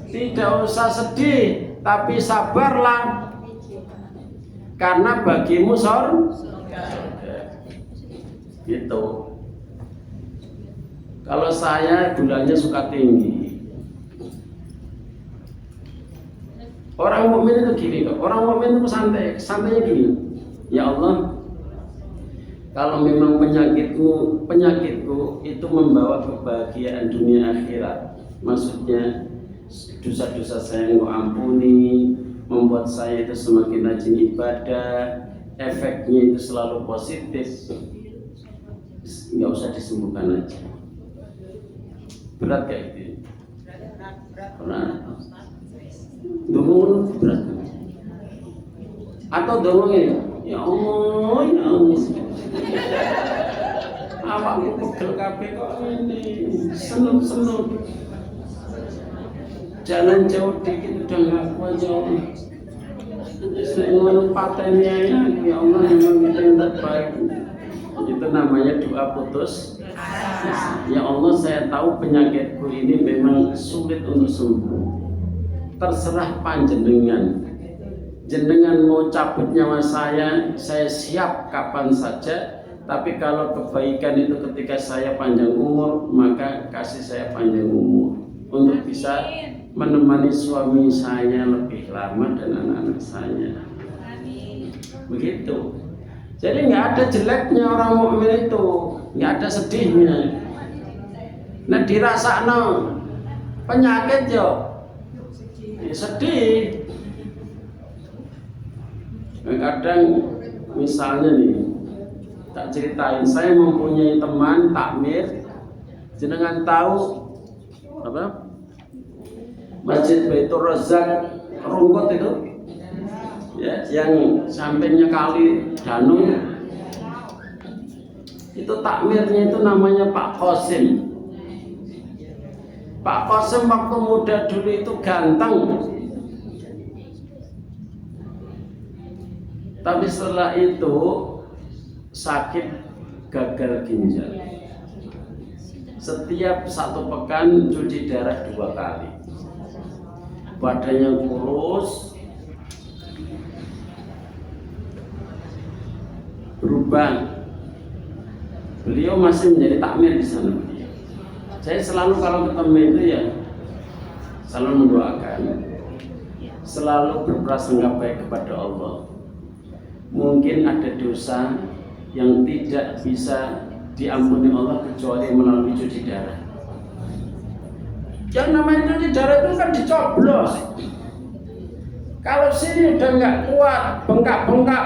Tidak usah sedih, tapi sabarlah, karena bagimu gitu. Kalau saya gulanya suka tinggi. Orang mukmin itu gini kok. Orang mukmin itu santainya gini. Ya Allah, kalau memang penyakitku itu membawa kebahagiaan dunia akhirat, maksudnya dosa-dosa saya Engkau ampuni, membuat saya itu semakin rajin ibadah, efeknya itu selalu positif, nggak usah disembuhkan aja. Berat kayak gitu. Berat. Dongeng berat. Atau dongeng ya Allah, ya Allah. Awakku pegel kabeh kok ini, senut-senut. Jalan jauh dikit udah nggak kuat ya Allah. Saya ngono patennya ya Allah, memang itu yang terbaik. Itu namanya doa putus. Ya Allah, saya tahu penyakitku ini memang sulit untuk sembuh. Terserah panjenengan. Jenengan mau cabut nyawa saya siap kapan saja. Tapi kalau kebaikan itu ketika saya panjang umur, maka kasih saya panjang umur untuk bisa menemani suami saya lebih lama dan anak-anak saya. Begitu. Jadi nggak ada jeleknya orang mukmin itu, nggak ada sedihnya. Nah dirasakno penyakit yo, sedih. Kadang misalnya nih, tak ceritain, saya mempunyai teman takmir, jenengan tahu apa? Masjid Baitur Razzaq Rungkut itu, ya, yang sampingnya kali Danung, itu takmirnya itu namanya Pak Qasim. Pak Qasim waktu muda dulu itu ganteng, tapi setelah itu sakit gagal ginjal. Setiap 1 pekan cuci darah 2 kali. Badannya kurus, berubah. Beliau masih menjadi takmir di sana. Saya selalu kalau ketemu itu ya selalu mendoakan, selalu berprasangka baik kepada Allah. Mungkin ada dosa yang tidak bisa diampuni Allah kecuali melalui cuci darah. Yang namanya cuci darah itu kan dicoblos. Kalau sini udah nggak kuat, bengkak-bengkak,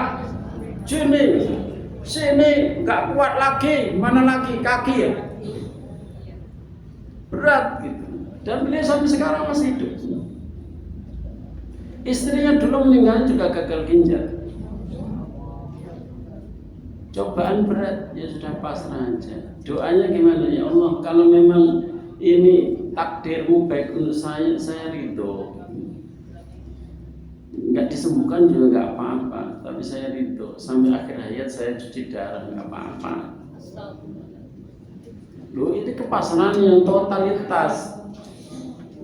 sini nggak kuat lagi, mana lagi kaki ya, berat gitu. Dan beliau sampai sekarang masih hidup. Istrinya dulu meninggal juga gagal ginjal. Cobaan berat, ya sudah pasrah aja. Doanya gimana? Ya Allah, kalau memang ini takdirmu baik untuk saya ridho. Nggak disembuhkan juga nggak apa-apa, tapi saya ridho. Sampai akhir hayat saya cuci darah, nggak apa-apa. Loh, ini kepasrahan yang totalitas.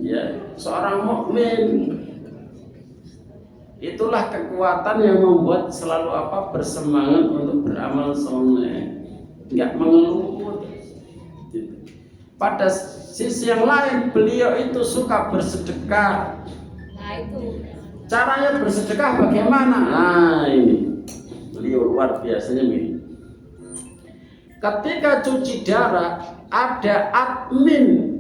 Ya, seorang mukmin. Itulah kekuatan yang membuat selalu bersemangat untuk beramal soleh, nggak mengeluh. Pada sisi yang lain, beliau itu suka bersedekah. Nah itu. Caranya bersedekah bagaimana? Nah ini, beliau luar biasanya ini. Ketika cuci darah, ada admin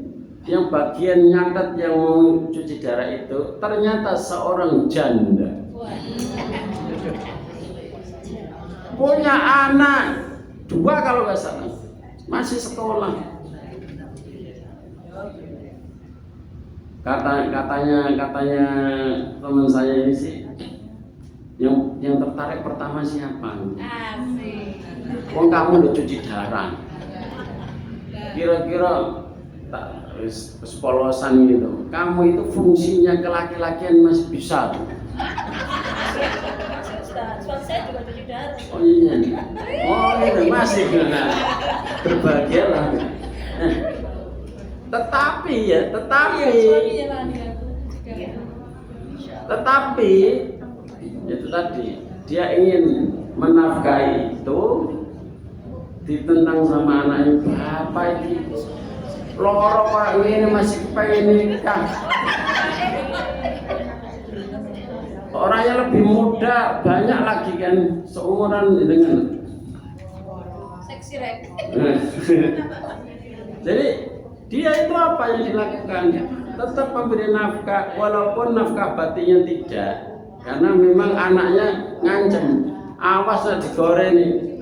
yang bagian nyatet yang mau cuci darah itu ternyata seorang janda, punya anak 2 kalau nggak salah, masih sekolah. Katanya teman saya ini sih yang tertarik pertama siapa? Asik. Wong kamu udah cuci darah, kira-kira tak polosan gitu. Kamu itu fungsinya kelaki-lakian masih bisa. Suami saya juga cuci darah. Oh iya. Oh itu masih benar. Berbahagialah. Tetapi itu tadi dia ingin menafkahi itu ditentang sama anaknya, bapak ini lorong orang ini masih pengen nikah, orangnya lebih muda banyak lagi kan seumuran dengan seksi rek. Jadi dia itu apa yang dilakukan? Tetap memberi nafkah walaupun nafkah batinnya tidak, karena memang anaknya ngancem, awas lah digoreng nih,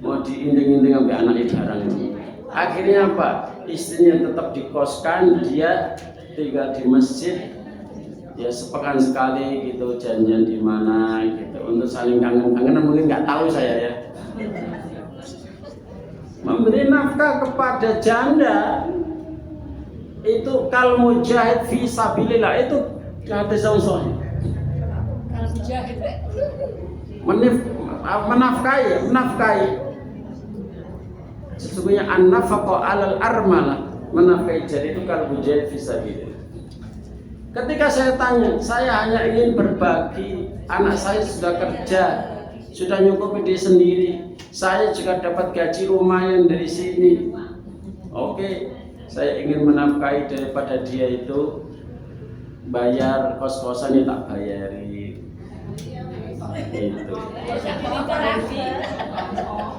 mau diinding-inding sampai anaknya barang ini. Akhirnya apa? Istrinya tetap dikoskan, dia tinggal di masjid, ya sepekan sekali gitu, janjian di mana gitu untuk saling kangen-kangen. Mungkin nggak tahu saya ya. Memberi nafkah kepada janda itu kal mujahid fi sabilillah, itu hadis sahih. Kalau mujahid menafkahi. Sesungguhnya an-nafaqah 'alal armalah, menafkahi janda itu kal mujahid fi sabilillah. Ketika saya tanya, saya hanya ingin berbagi, anak saya sudah kerja, sudah nyukupi diri sendiri, saya juga dapat gaji lumayan dari sini. Oke, saya ingin menafkahi daripada dia itu bayar kos-kosan yang tak bayari. Itu.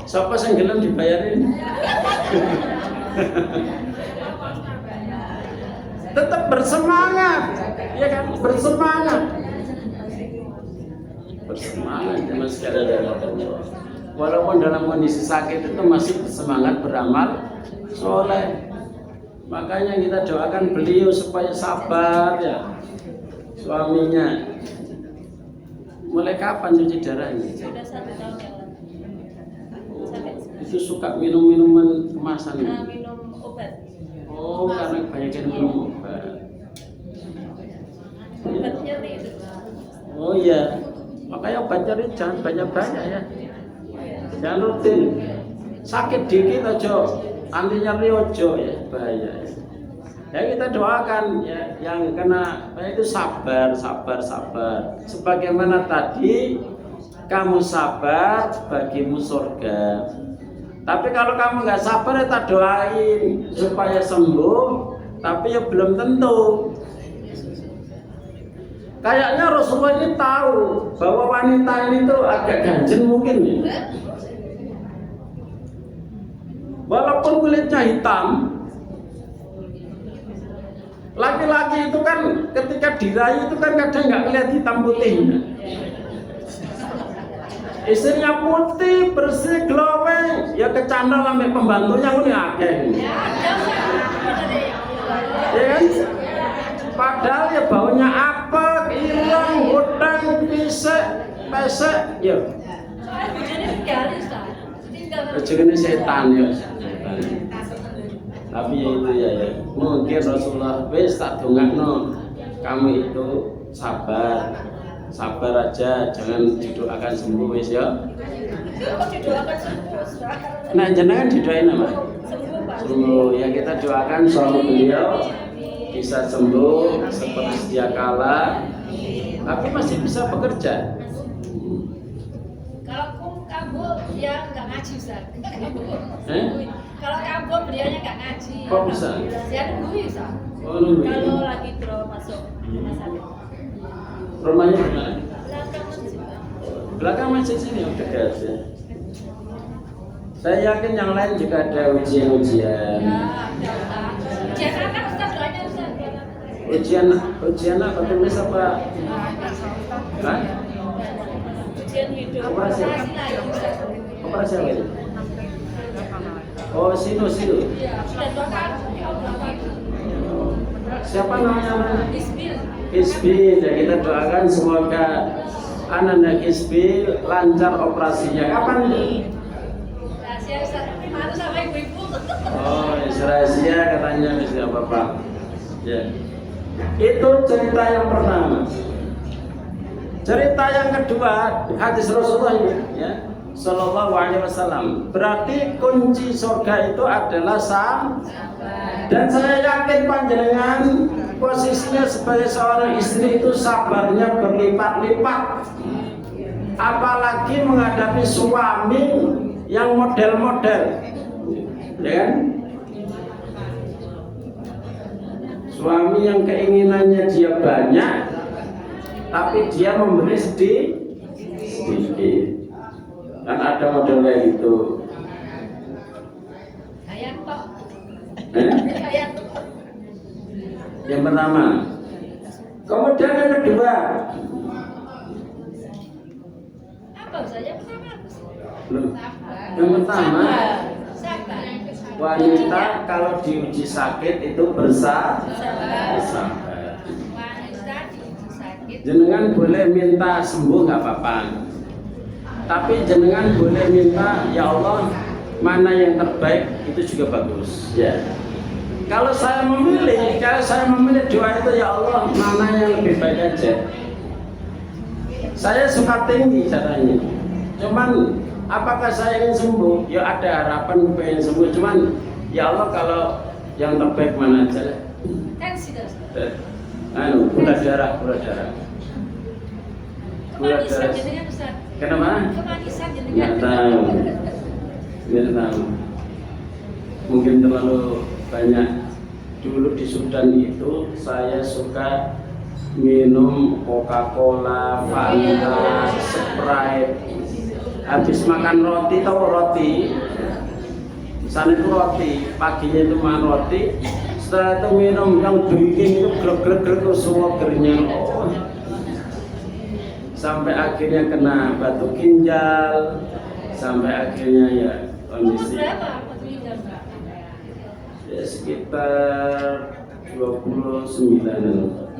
Siapa yang gelem dibayarin? Tetap bersemangat, ya kan? Bersemangat dengan segala dari Allah. Walaupun dalam kondisi sakit itu masih bersemangat beramal soleh. Makanya kita doakan beliau supaya sabar ya, suaminya. Mulai kapan cuci darahnya? sudah 1 tahun yang lalu. Itu suka minum-minuman kemasan. Minum obat. Oh, karena banyak yang minum obat. Obatnya itu. Oh iya, makanya obat cari jangan banyak-banyak ya. Jangan rutin. Sakit dikit aja, anti nyeri aja ya, bahaya. Ya kita doakan ya yang kena itu sabar. Sebagaimana tadi kamu sabar, bagimu surga. Tapi kalau kamu nggak sabar ya tak doain supaya sembuh, tapi ya belum tentu. Kayaknya Rasulullah ini tahu bahwa wanita ini tuh agak ganjen mungkin ya. Walaupun kulitnya hitam, laki-laki itu kan ketika dirayu itu kan kadang nggak ngeliat hitam putihnya. Istrinya putih, bersih, glowing, ya kecandal sampai pembantunya ini akeh. Ya kan? Padahal ya baunya apa, hilang, hutang, pesek, ya. Jadi setan ya. Tapi ya itu ya, mungkin Rasulullah wis tak dongakno, kamu itu sabar aja, jangan didoakan sembuh wis ya. Nah jenengan didoain apa? Sembuh ya, kita doakan suami beliau bisa sembuh seperti sedia kala, tapi masih bisa bekerja. Kalau kamu dia nggak ngaji Ustaz. Kalau kamu beliaunya nggak ngaji. Kok bisa? Dia nunggu Ustaz. Oh nunggu. Kalau lagi draw masuk rumah sakit. Rumahnya di mana? Belakang masjid. Belakang masjid sini dekat ya. Saya yakin yang lain juga ada ujian-ujian. Ujian apa Ustaz? Doanya Ustaz. Ujian apa? Tulis apa? Hah? Ujian hidup. Operasi lagi Ustaz. Operasi apa itu? Oh, sinu. Iya, sudah 2 kali. Siapa namanya? Bismil. Isbil, ya kita doakan semoga anak-anak Isbil lancar operasinya. Kapan? Rahasia Ustaz. Malu sama ibu-ibu. Oh, rahasia katanya bisa Bapak. Ya. Itu cerita yang pertama. Cerita yang kedua, hadis Rasulullah ini, ya. Sallallahu alaihi wasallam. Berarti kunci surga itu adalah sabar. Dan saya yakin panjenengan posisinya sebagai seorang istri itu sabarnya berlipat-lipat. Apalagi menghadapi suami yang model-model, ya kan? Suami yang keinginannya dia banyak, tapi dia memberi sedikit. Kan ada model kayak gitu. Kayak toh. Eh? Kayak toh. Yang pertama. Kemudian yang kedua. Apa saja pertama? Loh, yang pertama, Sabar. wanita kalau diuji sakit itu bersabar. Wanita diuji sakit. Jenengan boleh minta sembuh nggak apa-apa. Tapi jenengan boleh minta, ya Allah, mana yang terbaik itu juga bagus. Ya. Kalau saya memilih doa itu, ya Allah, mana yang lebih baik aja. Saya suka tinggi caranya. Cuman apakah saya ingin sembuh? Ya ada harapan pengen sembuh. Cuman ya Allah, kalau yang terbaik mana aja. Tensi dah. Gula darah. Kemanisan jenengan Ustaz. Kenapa? Kemanisan jenengan. Nggak tahu. Mungkin terlalu banyak. Dulu di Sudan itu saya suka minum Coca-Cola, Fanta, Sprite. Habis makan roti, tahu roti? Sana itu roti, paginya itu makan roti. Setelah itu minum yang drinking itu glek-glek semua gernya. Sampai akhirnya kena batu ginjal, sampai akhirnya ya kondisi. Berapa batu ginjal? Ya sekitar 29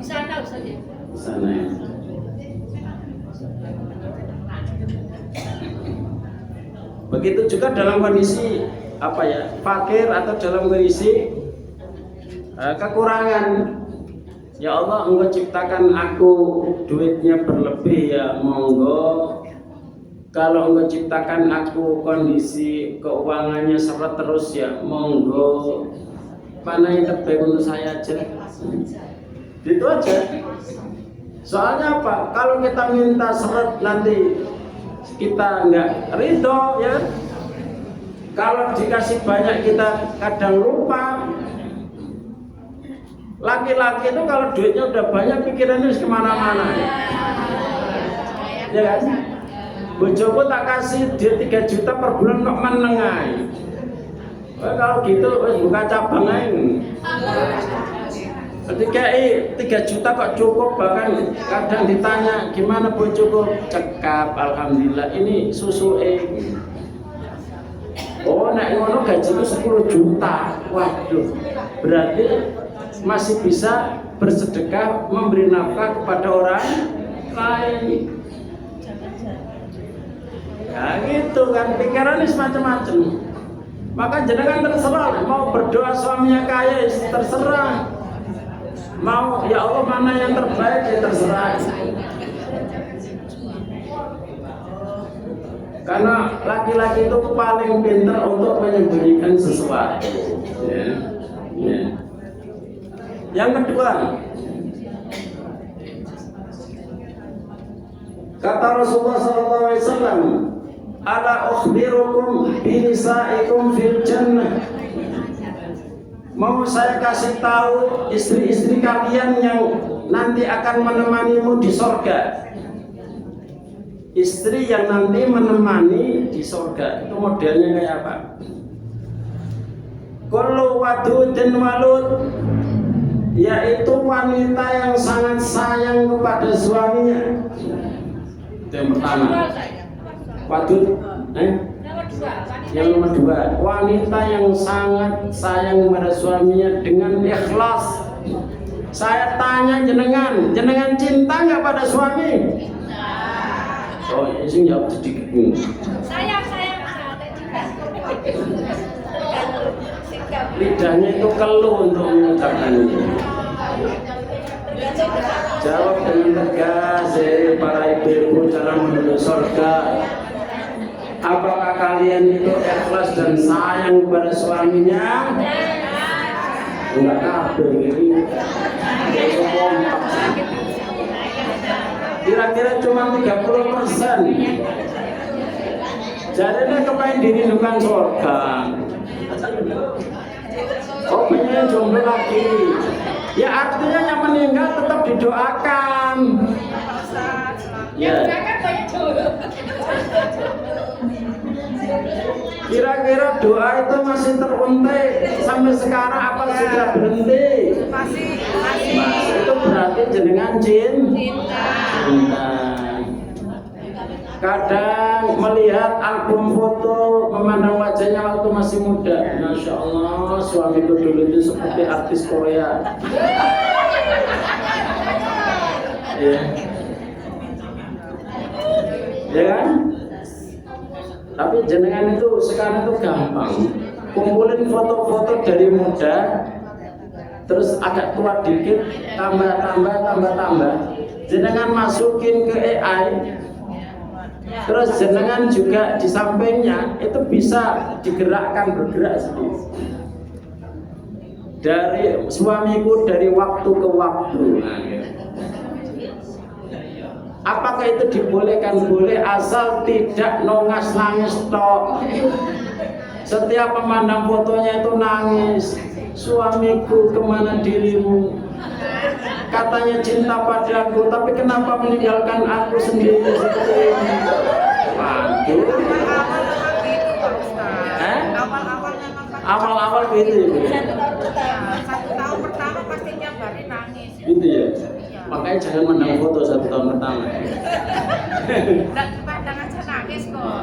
Di sana Ustaz ya? di sana ya. Begitu juga dalam kondisi fakir atau dalam kondisi kekurangan. Ya Allah, Engkau ciptakan aku duitnya berlebih, ya monggo. Kalau Engkau ciptakan aku kondisi keuangannya seret terus, ya monggo. Mana yang terbaik untuk saya aja. Itu aja. Soalnya apa? Kalau kita minta seret nanti kita nggak ridho, ya. Kalau dikasih banyak kita kadang lupa. Laki-laki itu kalau duitnya udah banyak pikirannya kemana-mana. Ya kan? Bojoku tak kasih dia 3 juta per bulan kok menengai. Kalau gitu buka cabang aja. Ketika 3 juta kok cukup, bahkan kadang ditanya gimana bojoku, cekap alhamdulillah ini susu Oh nek ngono gajiku 10 juta. Waduh, berarti masih bisa bersedekah memberi nafkah kepada orang lain. Ya gitu kan, pikirannya semacam-macam. Maka jenengan terserah, mau berdoa suaminya kaya terserah, mau ya Allah mana yang terbaik ya terserah. Karena laki-laki itu paling pintar untuk menyembunyikan sesuatu. Ya. Yang kedua, kata Rasulullah SAW, ala ukhbirukum binisaikum fil jannah. Mau saya kasih tahu istri-istri kalian yang nanti akan menemanimu di sorga. Istri yang nanti menemani di sorga itu modelnya kayak apa? Kullu wadudin walud, yaitu wanita yang sangat sayang kepada suaminya. Itu yang pertama. Wadud, yang nomor 2, wanita yang sangat sayang kepada suaminya dengan ikhlas. Saya tanya jenengan cinta nggak pada suami? Oh, ini jawab sedikit. Sayang, cinta. lidahnya itu keluh untuk mengucapkan itu. Jawab dengan tegas, para ibu-ibu dalam menuju surga. Apakah kalian itu ikhlas dan sayang kepada suaminya? Enggak kabel ini. Kira-kira cuma 30%. Jadi dia kepengen dirindukan surga. Oh, pengen jomblo lagi. Ya artinya yang meninggal tetap didoakan. Ya. Kira-kira doa itu masih teruntai sampai sekarang apa sudah berhenti? Masih. Itu berarti jenengan cinta. Kadang melihat album foto, memandang wajahnya waktu masih muda. Masya Allah, suamiku dulu itu seperti artis Korea. Ya, ya kan? Tapi jenengan itu sekarang itu gampang. Kumpulin foto-foto dari muda, terus agak tua dikit, tambah. Jenengan masukin ke AI. Terus jenengan juga di sampingnya itu bisa bergerak sedikit. Dari suamiku dari waktu ke waktu. Apakah itu dibolehkan? Boleh, asal tidak nangis tok. Setiap memandang fotonya itu nangis. Suamiku, kemana dirimu? Katanya cinta padaku, tapi kenapa meninggalkan aku sendiri seperti ini? Waduh. Awal-awal gitu ya. 1 tahun pertama pasti tiap hari nangis. Gitu ya. Makanya jangan mandang foto 1 tahun pertama. Dan dipandang aja nangis kok.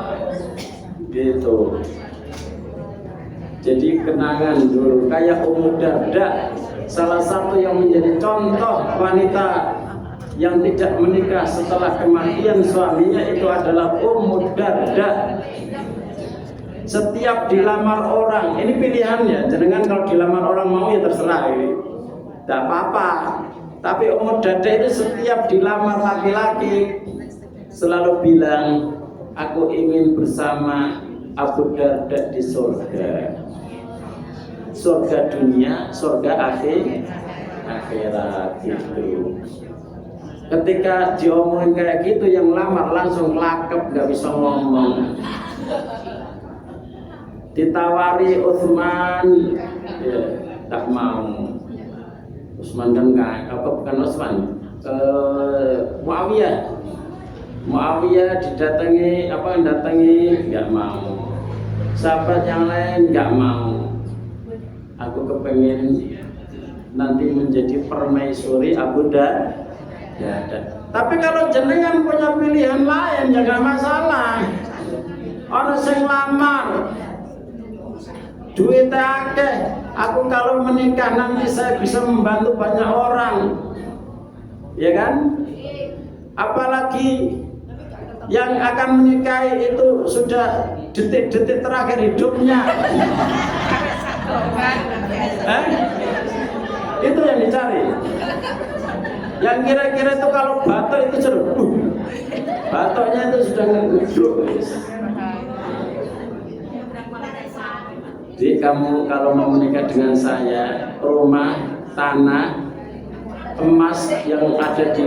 Gitu. Jadi kenangan dulu kayak Ummu Darda, salah satu yang menjadi contoh wanita yang tidak menikah setelah kematian suaminya itu adalah Ummu Darda. Setiap dilamar orang, ini pilihannya, jangan kalau dilamar orang mau ya terserah ini, tidak apa-apa. Tapi Ummu Darda itu setiap dilamar laki-laki selalu bilang, aku ingin bersama Abu Darda di surga. Surga dunia, surga akhirat gitu. Ketika diomongin kayak gitu, yang lamar langsung lakep, nggak bisa ngomong. Ditawari Utsman, ya, tak mau. Utsman kan bukan Utsman, Muawiyah didatangi nggak mau. Sahabat yang lain nggak mau. Aku kepengen nanti menjadi permaisuri Abu Darda. Tapi kalau jenengan punya pilihan lain ya nggak masalah. Orang sing lamar, duit akeh. Aku kalau menikah nanti saya bisa membantu banyak orang, ya kan? Apalagi yang akan menikahi itu sudah detik-detik terakhir hidupnya. Itu yang dicari. Yang kira-kira itu kalau batok itu seru. Batoknya itu sudah ngeduk. Jadi kamu kalau mau menikah dengan saya, rumah, tanah, emas yang ada di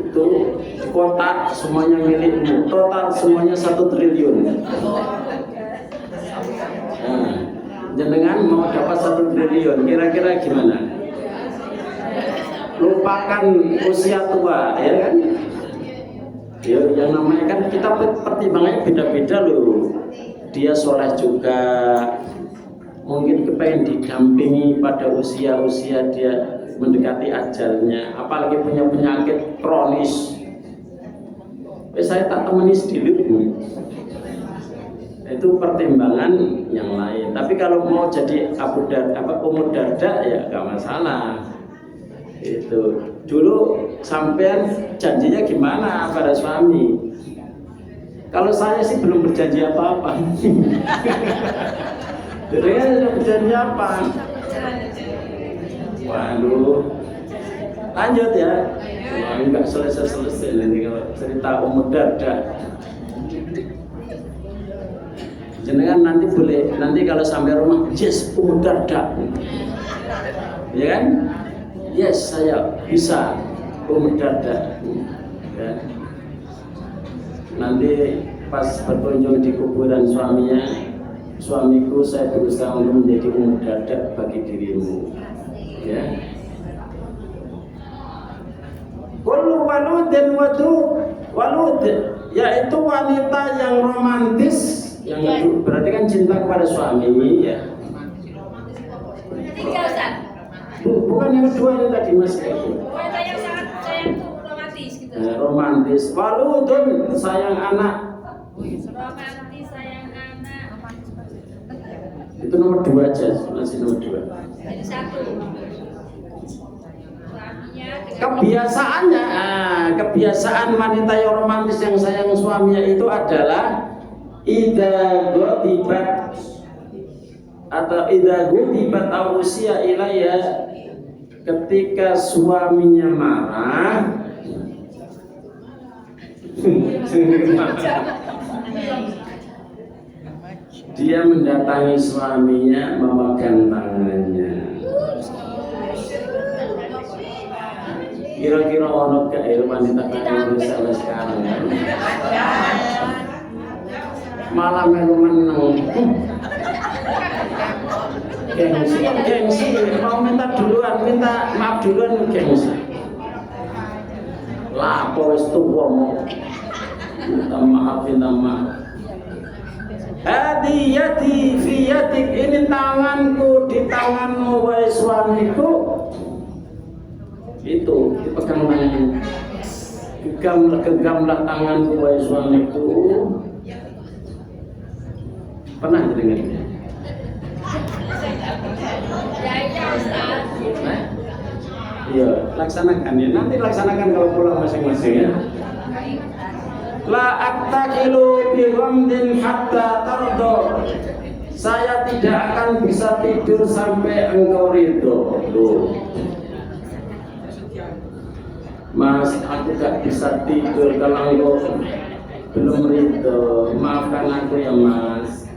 itu kotak semuanya milikmu. Total semuanya 1 triliun. Nah, jenengan mau dapat 1 triliun, kira-kira gimana? Lupakan usia tua, ya kan? Ya, yang namanya kan kita pertimbangannya beda-beda loh. Dia soleh juga, mungkin kepengen didampingi pada usia-usia dia mendekati ajalnya, apalagi punya penyakit kronis. Saya tak temani sendiri. Itu pertimbangan yang lain. Tapi kalau mau jadi Ummu Darda ya nggak masalah. Itu dulu sampean janjinya gimana pada suami? Kalau saya sih belum berjanji apa-apa. Jenengan sudah kejadian apa? Waduh. Lanjut ya. Wah, enggak selesai nanti kalau cerita Ummu Darda. Jenengan nanti boleh, nanti kalau sampai rumah, yes Ummu Darda. Ya kan? Yes, saya bisa Ummu Darda. Ya. Nanti pas berkunjung di kuburan suaminya, suamiku saya berusaha untuk menjadi Ummu Darda bagi dirimu. Ya. Kullu waludin walud, yaitu wanita yang romantis, yang itu berarti kan cinta kepada suami ya. Ketiga Ustaz. Bukan yang kedua ini tadi Mas itu. Wanita yang sangat sayang tuh romantis gitu. Romantis, waludun sayang anak. Romantis sayang anak. Itu nomor 2 aja, masih nomor 2. Jadi 1. Kebiasaannya, kebiasaan wanita yang romantis yang sayang suaminya itu adalah idza ghadibat atau idza ghadibat ausia ilayya, ketika suaminya marah dia mendatangi suaminya memegang tangannya. Kira-kira ono gak ya wanita Indonesia sekarang ya? Malah melu menang. Gengsi, mau minta duluan, minta maaf duluan gengsi. Lapo wis tuwa mau. Minta maaf. Hadiyati fi yadik, ini tanganku di tanganmu wahai suamiku. Itu dipegang tangannya, genggamlah tanganku wahai suamiku. Pernah dengar? Ya Ustaz. Iya, laksanakan ya. Nanti laksanakan kalau pulang masing-masing ya. La aktakilu bi ghamdin hatta tardo. Saya tidak akan bisa tidur sampai engkau ridho. Loh. Mas, aku gak bisa tidur kalau engkau belum ridho. Maafkan aku ya Mas.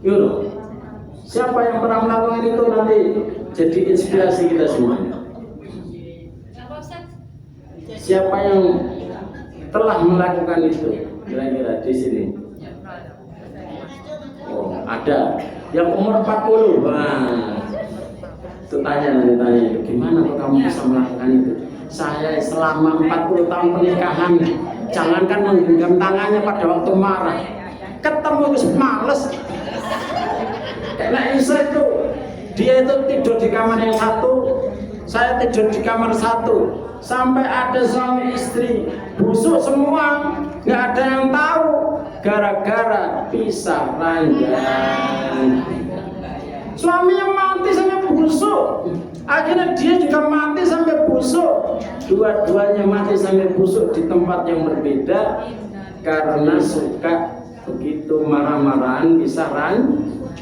Yuk, siapa yang pernah melakukan itu nanti jadi inspirasi kita semuanya. Apa Ustaz? Siapa yang telah melakukan itu kira-kira di sini? Oh, ada yang umur 40. Wah. Itu tanya, gimana kok kamu bisa melakukan itu? Saya selama 40 tahun pernikahan, jangankan menggenggam tangannya pada waktu marah, ketemu itu males. Nah itu, dia itu tidur di kamar yang satu, saya tidur di kamar satu, sampai ada suami istri busuk semua, nggak ada yang tahu, gara-gara pisah ranjang. Suaminya mati sampai busuk, akhirnya dia juga mati sampai busuk. Dua-duanya mati sampai busuk di tempat yang berbeda karena suka begitu marah-marahan bisa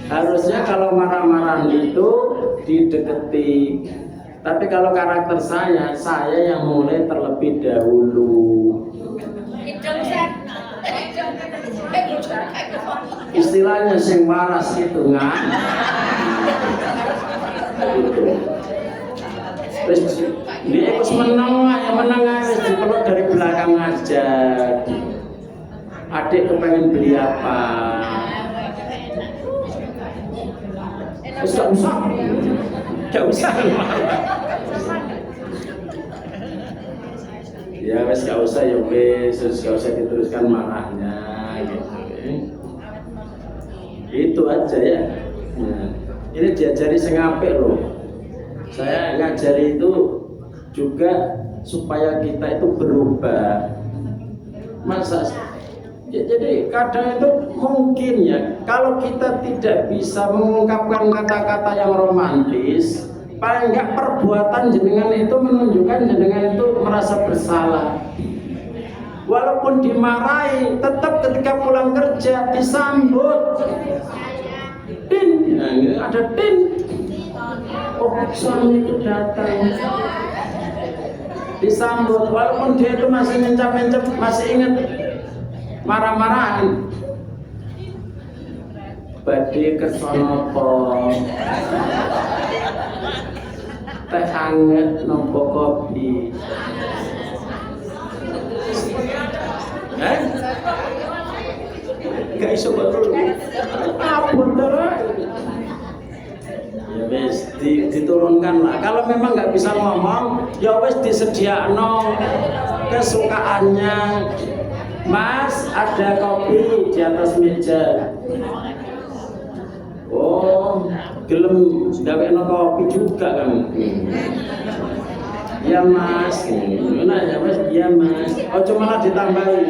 Harusnya kalau marah-marahan itu dideketi. Tapi kalau karakter saya yang mulai terlebih dahulu. Istilahnya sing waras itu nggak. Terus dia ikut menang aja dipeluk dari belakang aja. Adik kepengen beli apa? Gak usah. Ya wes gak usah ya wes, gak usah diteruskan marahnya gitu. Itu aja ya. Nah, ini diajari sing apik loh. Saya ngajari itu juga supaya kita itu berubah. Masa jadi kadang itu mungkin ya, kalau kita tidak bisa mengungkapkan kata-kata yang romantis, paling enggak perbuatan jenengan itu menunjukkan jenengan itu merasa bersalah. Walaupun dimarahi, tetap ketika pulang kerja disambut. Tin, nah, ada tin. Oh, suami itu datang. Disambut, walaupun dia itu masih mencap-mencap, masih ingat marah-marahan. Badhe kesono apa? Teh anget nopo kopi? Gak iso betul. Ampun terus. Ya wes diturunkan lah. Kalau memang nggak bisa ngomong, ya wes disediakno kesukaannya. Mas, ada kopi di atas meja. Oh, gelem gawekno kopi juga kan. Ya Mas, nah ya Mas, iya Mas. Oh malah ditambahin.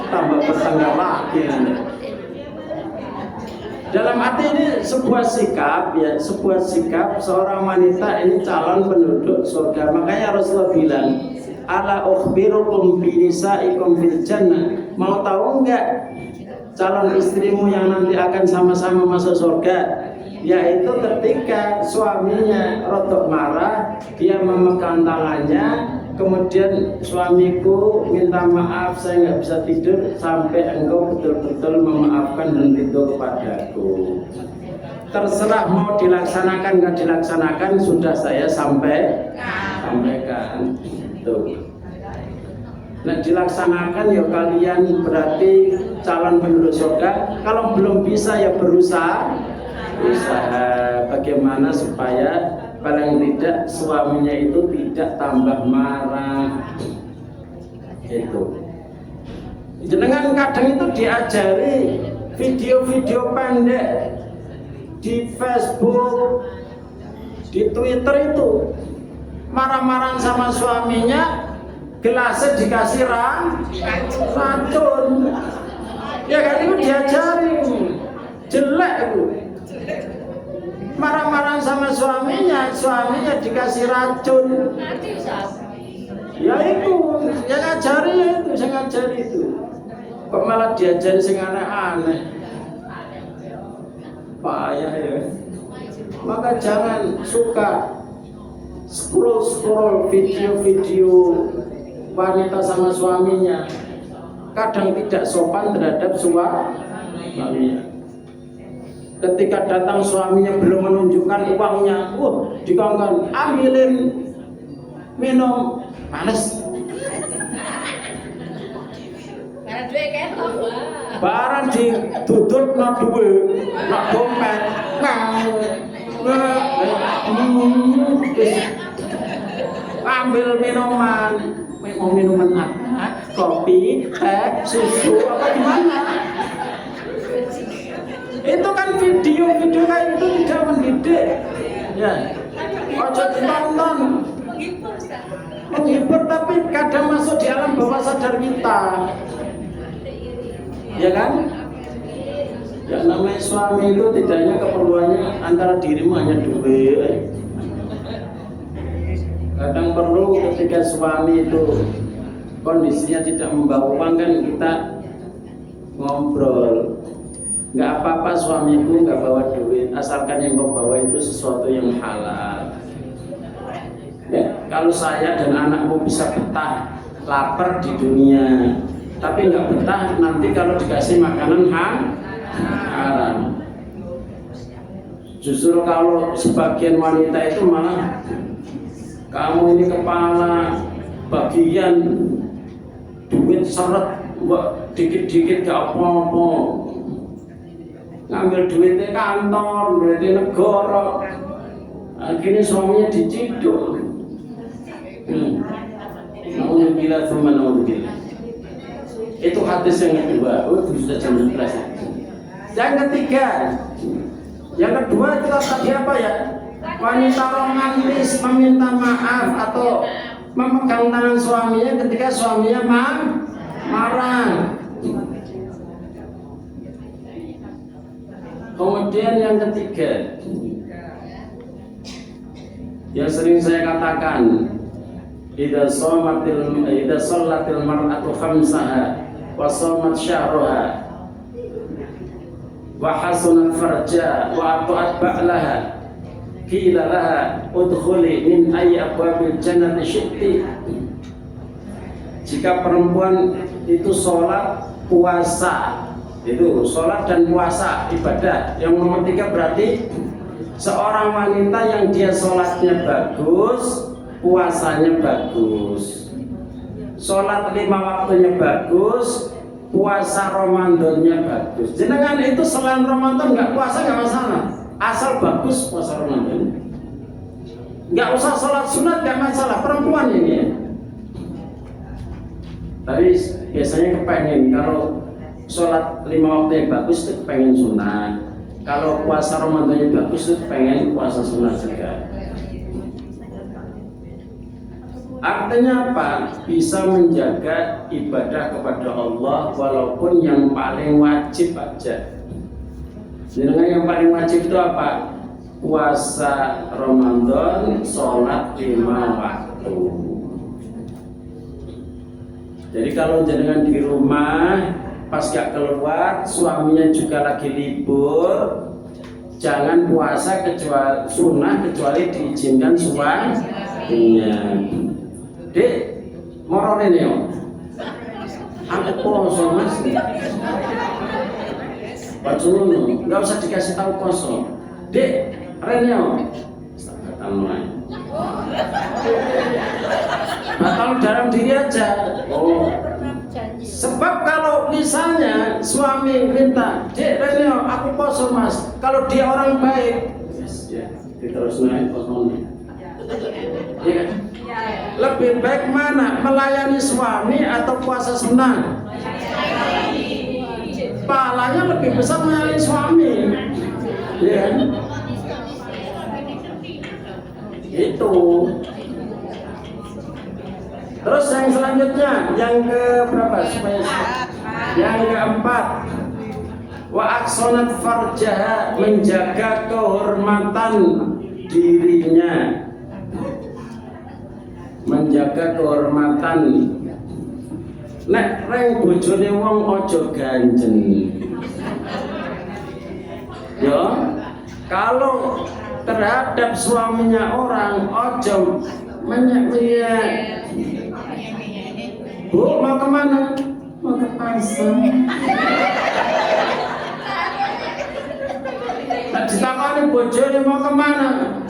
Tambah bertengkar lagi. Dalam arti ini sebuah sikap ya, sebuah sikap seorang wanita ini calon penduduk surga. Makanya Rasulullah bilang, ala ukhbirukum bi nisaikum fil jannah. Mau tahu enggak calon istrimu yang nanti akan sama-sama masuk surga? Yaitu ketika suaminya rotok marah, dia memegang tangannya, kemudian suamiku minta maaf, saya nggak bisa tidur sampai engkau betul-betul memaafkan dan ridho kepadaku. Terserah mau dilaksanakan nggak dilaksanakan, sudah saya sampaikan. Tuh. Nah dilaksanakan ya kalian berarti calon penduduk surga. Kalau belum bisa ya berusaha bagaimana supaya paling tidak suaminya itu tidak tambah marah. Itu jenengan kadang itu diajari video-video pendek di Facebook, di Twitter itu marah-marah sama suaminya, gelasnya dikasih racun. Ya kan itu diajari, jelek itu. Marah-marah sama suaminya dikasih racun. Ya itu, yang ngajari itu, saya ngajari itu. Kok malah diajari sing aneh-aneh. Payah ya. Maka jangan suka scroll video-video wanita sama suaminya. Kadang tidak sopan terhadap suaminya. Ketika datang suaminya belum menunjukkan uangnya, dikongkon ambilin minum, males. Karena duwe ketok, wah. Barang ditutut nak duwe, nak dompet, ambil minuman, mau minuman apa? Kopi, teh, susu, apa gimana? Itu kan video-video kayak itu tidak mendidik, ya. Ojo ditonton, menghibur tapi kadang masuk di alam bawah sadar kita, ya kan? Ya namanya suami itu tidak hanya keperluannya antara dirimu hanya duit. Kadang perlu ketika suami itu kondisinya tidak membawa uang kan kita ngobrol. Nggak apa-apa suamiku nggak bawa duit, asalkan yang kau bawa itu sesuatu yang halal. Ya, kalau saya dan anakmu bisa betah lapar di dunia, tapi nggak betah nanti kalau dikasih makanan haram. Justru kalau sebagian wanita itu malah, kamu ini kepala bagian duit seret, dikit-dikit gak apa-apa. Ngambil duitnya kantor, duitnya negara, akhirnya suaminya diciduk. Alhamdulillah, alhamdulillah. Itu hadis yang kedua. Itu sudah jam 11. Yang ketiga, yang kedua itu tadi apa ya? Wanita romantis meminta maaf atau memegang tangan suaminya ketika suaminya marah. Kemudian yang ketiga, yang sering saya katakan, idza shallatil mar'atu khamsaha wa shamat syahraha wa hasanat farja wa ata'at ba'laha qila laha udkhuli min ayyi abwabil jannati syi'ti. Jika perempuan itu sholat, puasa, itu sholat dan puasa ibadah. Yang nomor 3 berarti seorang wanita yang dia sholatnya bagus, puasanya bagus, sholat 5 waktunya bagus, puasa Ramadannya bagus. Jenengan itu selain Ramadan nggak puasa nggak masalah, asal bagus puasa Ramadan. Nggak usah sholat sunat nggak masalah, perempuan ini ya. Tapi biasanya kepengen kalau sholat 5 waktu yang bagus itu kepengen sunat. Kalau puasa Ramadan yang bagus itu pengen puasa sunat juga. Artinya apa? Bisa menjaga ibadah kepada Allah walaupun yang paling wajib aja. Dengan yang paling wajib itu apa? Puasa Ramadan, sholat 5 waktu. Jadi kalau jenengan di rumah pas gak keluar, suaminya juga lagi libur, jangan puasa kecuali sunnah kecuali diizinkan suaminya. Dek, moro rene yo. Aku poso Mas. Pacuno, enggak usah dikasih tahu poso. Dek, rene yo. Nah, kalau dalam diri aja. Oh. Sebab kalau misalnya suami minta, "Dek, Renio, aku poso Mas." Kalau dia orang baik, yes, ya, terus naik posonya. Ya. Lebih baik mana? Melayani suami atau puasa sunnah? Pahalanya lebih besar melayani suami. Ya. Itu. Terus yang selanjutnya, yang ke berapa? Yang keempat, wa aksonat farjaha, menjaga kehormatan dirinya, menjaga kehormatan. Nek reng bojone wong ojo ganjen. Yo, kalau terhadap suaminya orang ojo menyak-menyak. Bu, mau kemana? Mau ke pasar. Tak ditakoni bojone mau kemana?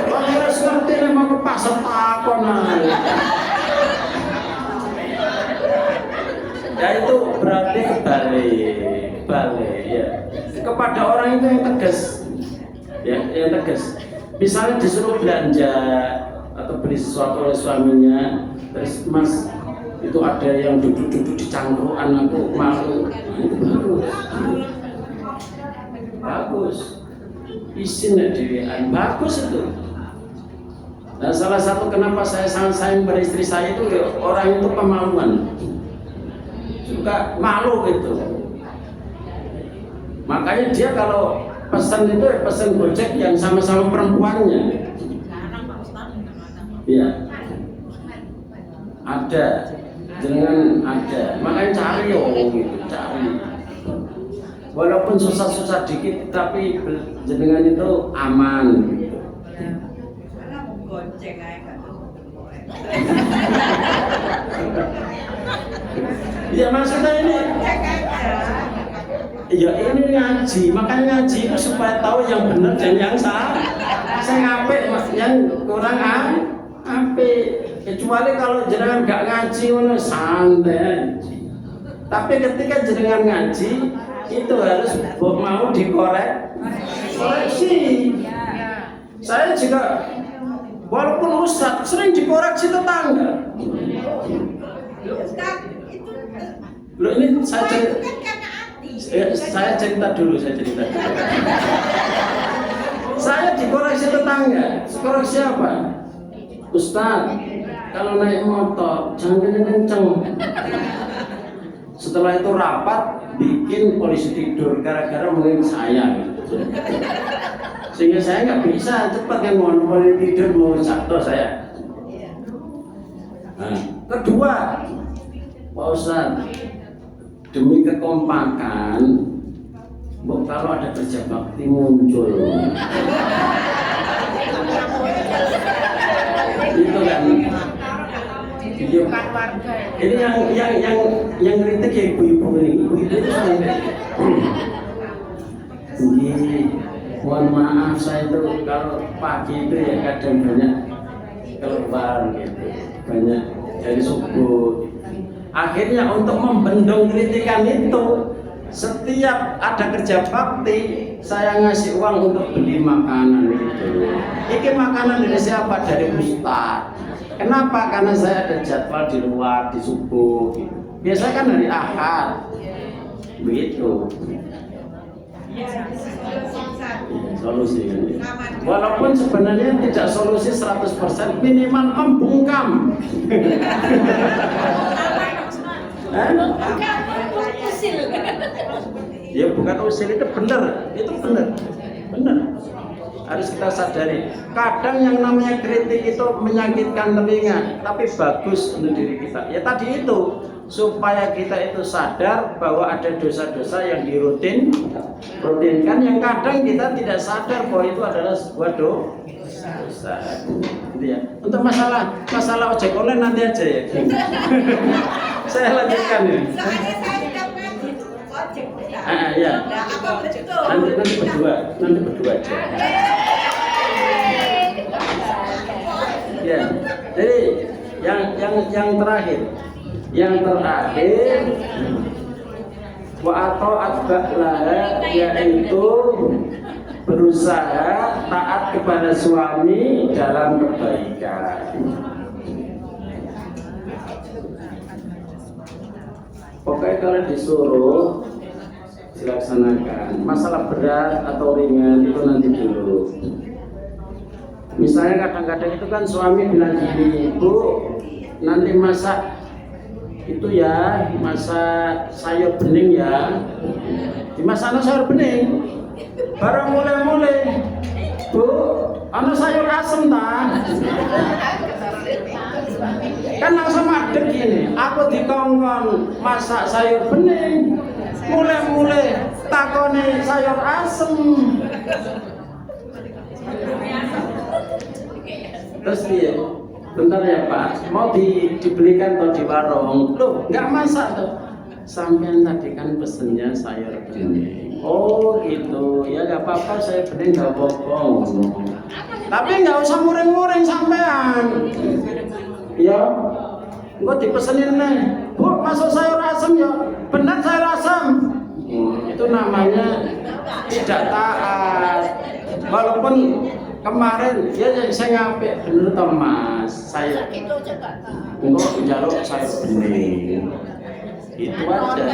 Oh, harus ngerti nih mau ke pasar takon ae. Ya itu berarti kebalik ya. Kepada orang itu yang tegas. Ya, yang tegas. Misalnya disuruh belanja atau beli sesuatu oleh suaminya, terus Mas itu ada yang duduk-duduk di cangkruan, aku malu. Bagus, isin ya dewean, bagus itu. Nah, salah satu kenapa saya sangat sayang pada istri saya itu ya, orang itu pemaluan, suka malu gitu. Makanya dia kalau pesan itu pesan Gojek yang sama-sama perempuannya. Iya, ada, jangan ada. Makanya cari gitu, cari. Walaupun susah-susah dikit, tapi jenengan itu aman. Gitu. Ya maksudnya ini. Ya ini ngaji, makanya ngaji itu supaya tahu yang benar dan yang salah. Saya ngapik, yang kurang apik. Kecuali kalau jenengan gak ngaji, ono santai. Tapi ketika jenengan ngaji, itu harus mau koreksi. Saya juga, walaupun ustaz, sering dikoreksi tetangga. Loh ini saya cerita dulu. Saya dikoreksi tetangga. Koreksi apa? Ustaz, kalau naik motor jangan kenceng. Setelah itu rapat bikin polisi tidur gara-gara mungkin saya gitu. Sehingga saya nggak bisa cepat kan mau polisi tidur mau jatuh saya. Nah, kedua, Pak Ustaz, demi kekompakan, kalau ada kerja bakti muncul. Itu kan. Iya. Ini yang kritik ya ibu-ibu ini. Ibu-ibu itu sampai. Mohon maaf saya itu kalau pagi itu ya kadang banyak keluar gitu, banyak dari subuh. Akhirnya untuk membendung kritikan itu, setiap ada kerja bakti saya ngasih uang untuk beli makanan itu. Ini makanan dari siapa? Dari Ustaz. Kenapa? Karena saya ada jadwal di luar di subuh. Gitu. Biasanya kan hari Ahad, begitu. Solusi kan? Walaupun sebenarnya tidak solusi 100%, minimal membungkam. Usil. Ya bukan usil, itu benar, benar. Harus kita sadari. Kadang yang namanya kritik itu menyakitkan telinga, tapi bagus untuk diri kita. Ya tadi itu, supaya kita itu sadar bahwa ada dosa-dosa yang dirutinkan, yang kadang kita tidak sadar bahwa itu adalah sebuah dosa. Gitu ya. Untuk masalah ojek online nanti aja ya. Saya lanjutkan ya. Soalnya saya sudah ngaji ojek. Ya. Nah, apa betul? Nanti berdua aja. Ya. Jadi yang terakhir wa ata'at ba'laha, yaitu berusaha taat kepada suami dalam kebaikan. Pokoknya kalau disuruh dilaksanakan. Masalah berat atau ringan itu nanti dulu. Misalnya kadang-kadang itu kan suami bilang gini, Bu, nanti masak itu ya, masak sayur bening ya. Dimasak sayur bening. Baru mulai, Bu, ana sayur asem ta? Kan langsung adek gini, aku dikongkon masak sayur bening, mulai takoni sayur asem. Terus dia, bentar ya Pak, mau dibelikan atau di warung? Loh, nggak masak tuh. Sampean tadi kan pesennya sayur bening. Oh gitu, ya nggak apa-apa, sayur bening nggak bohong. Tapi nggak usah muring-muring sampean. Ya, gua dipesenin nih, Bu, masuk sayur asam ya. Benar sayur asam. Itu namanya tidak taat. Walaupun kemarin dia saya ngapik bener toh Mas, saya enggak jaluk sayur bening. Itu aja.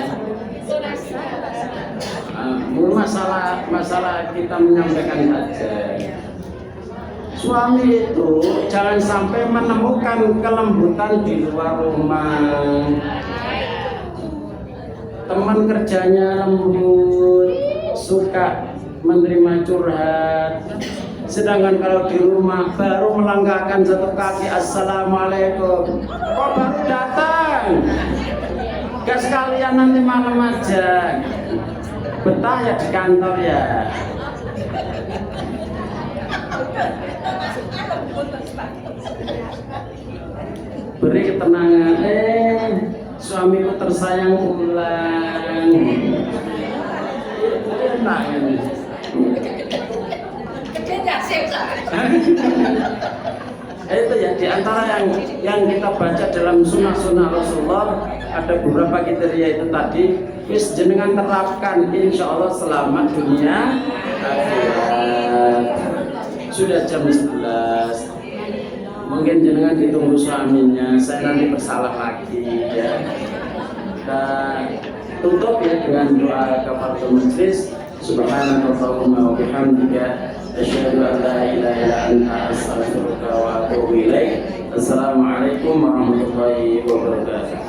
Masalah kita menyampaikan saja. Suami itu jangan sampai menemukan kelembutan di luar rumah. Teman kerjanya lembut, suka menerima curhat. Sedangkan kalau di rumah baru melangkahkan satu kaki, Assalamualaikum, kok baru datang? Gak sekalian nanti malam aja. Betah ya di kantor ya. Beri ketenangan, suamiku tersayang pulang. Enak ini. Itu ya diantara yang kita baca dalam sunnah Rasulullah, ada beberapa kriteria itu tadi. Wis jenengan terapkan, insya Allah selamat dunia akhirat. Sudah jam 11. Mungkin jenengan ditunggu suaminya, saya nanti bersalah lagi ya. Kita tutup ya dengan doa kafaratul majlis. Subhanallahumma wa bihamdika, asyhadu an la ilaha illa anta, astaghfiruka wa atubu ilaik. Assalamualaikum warahmatullahi wabarakatuh.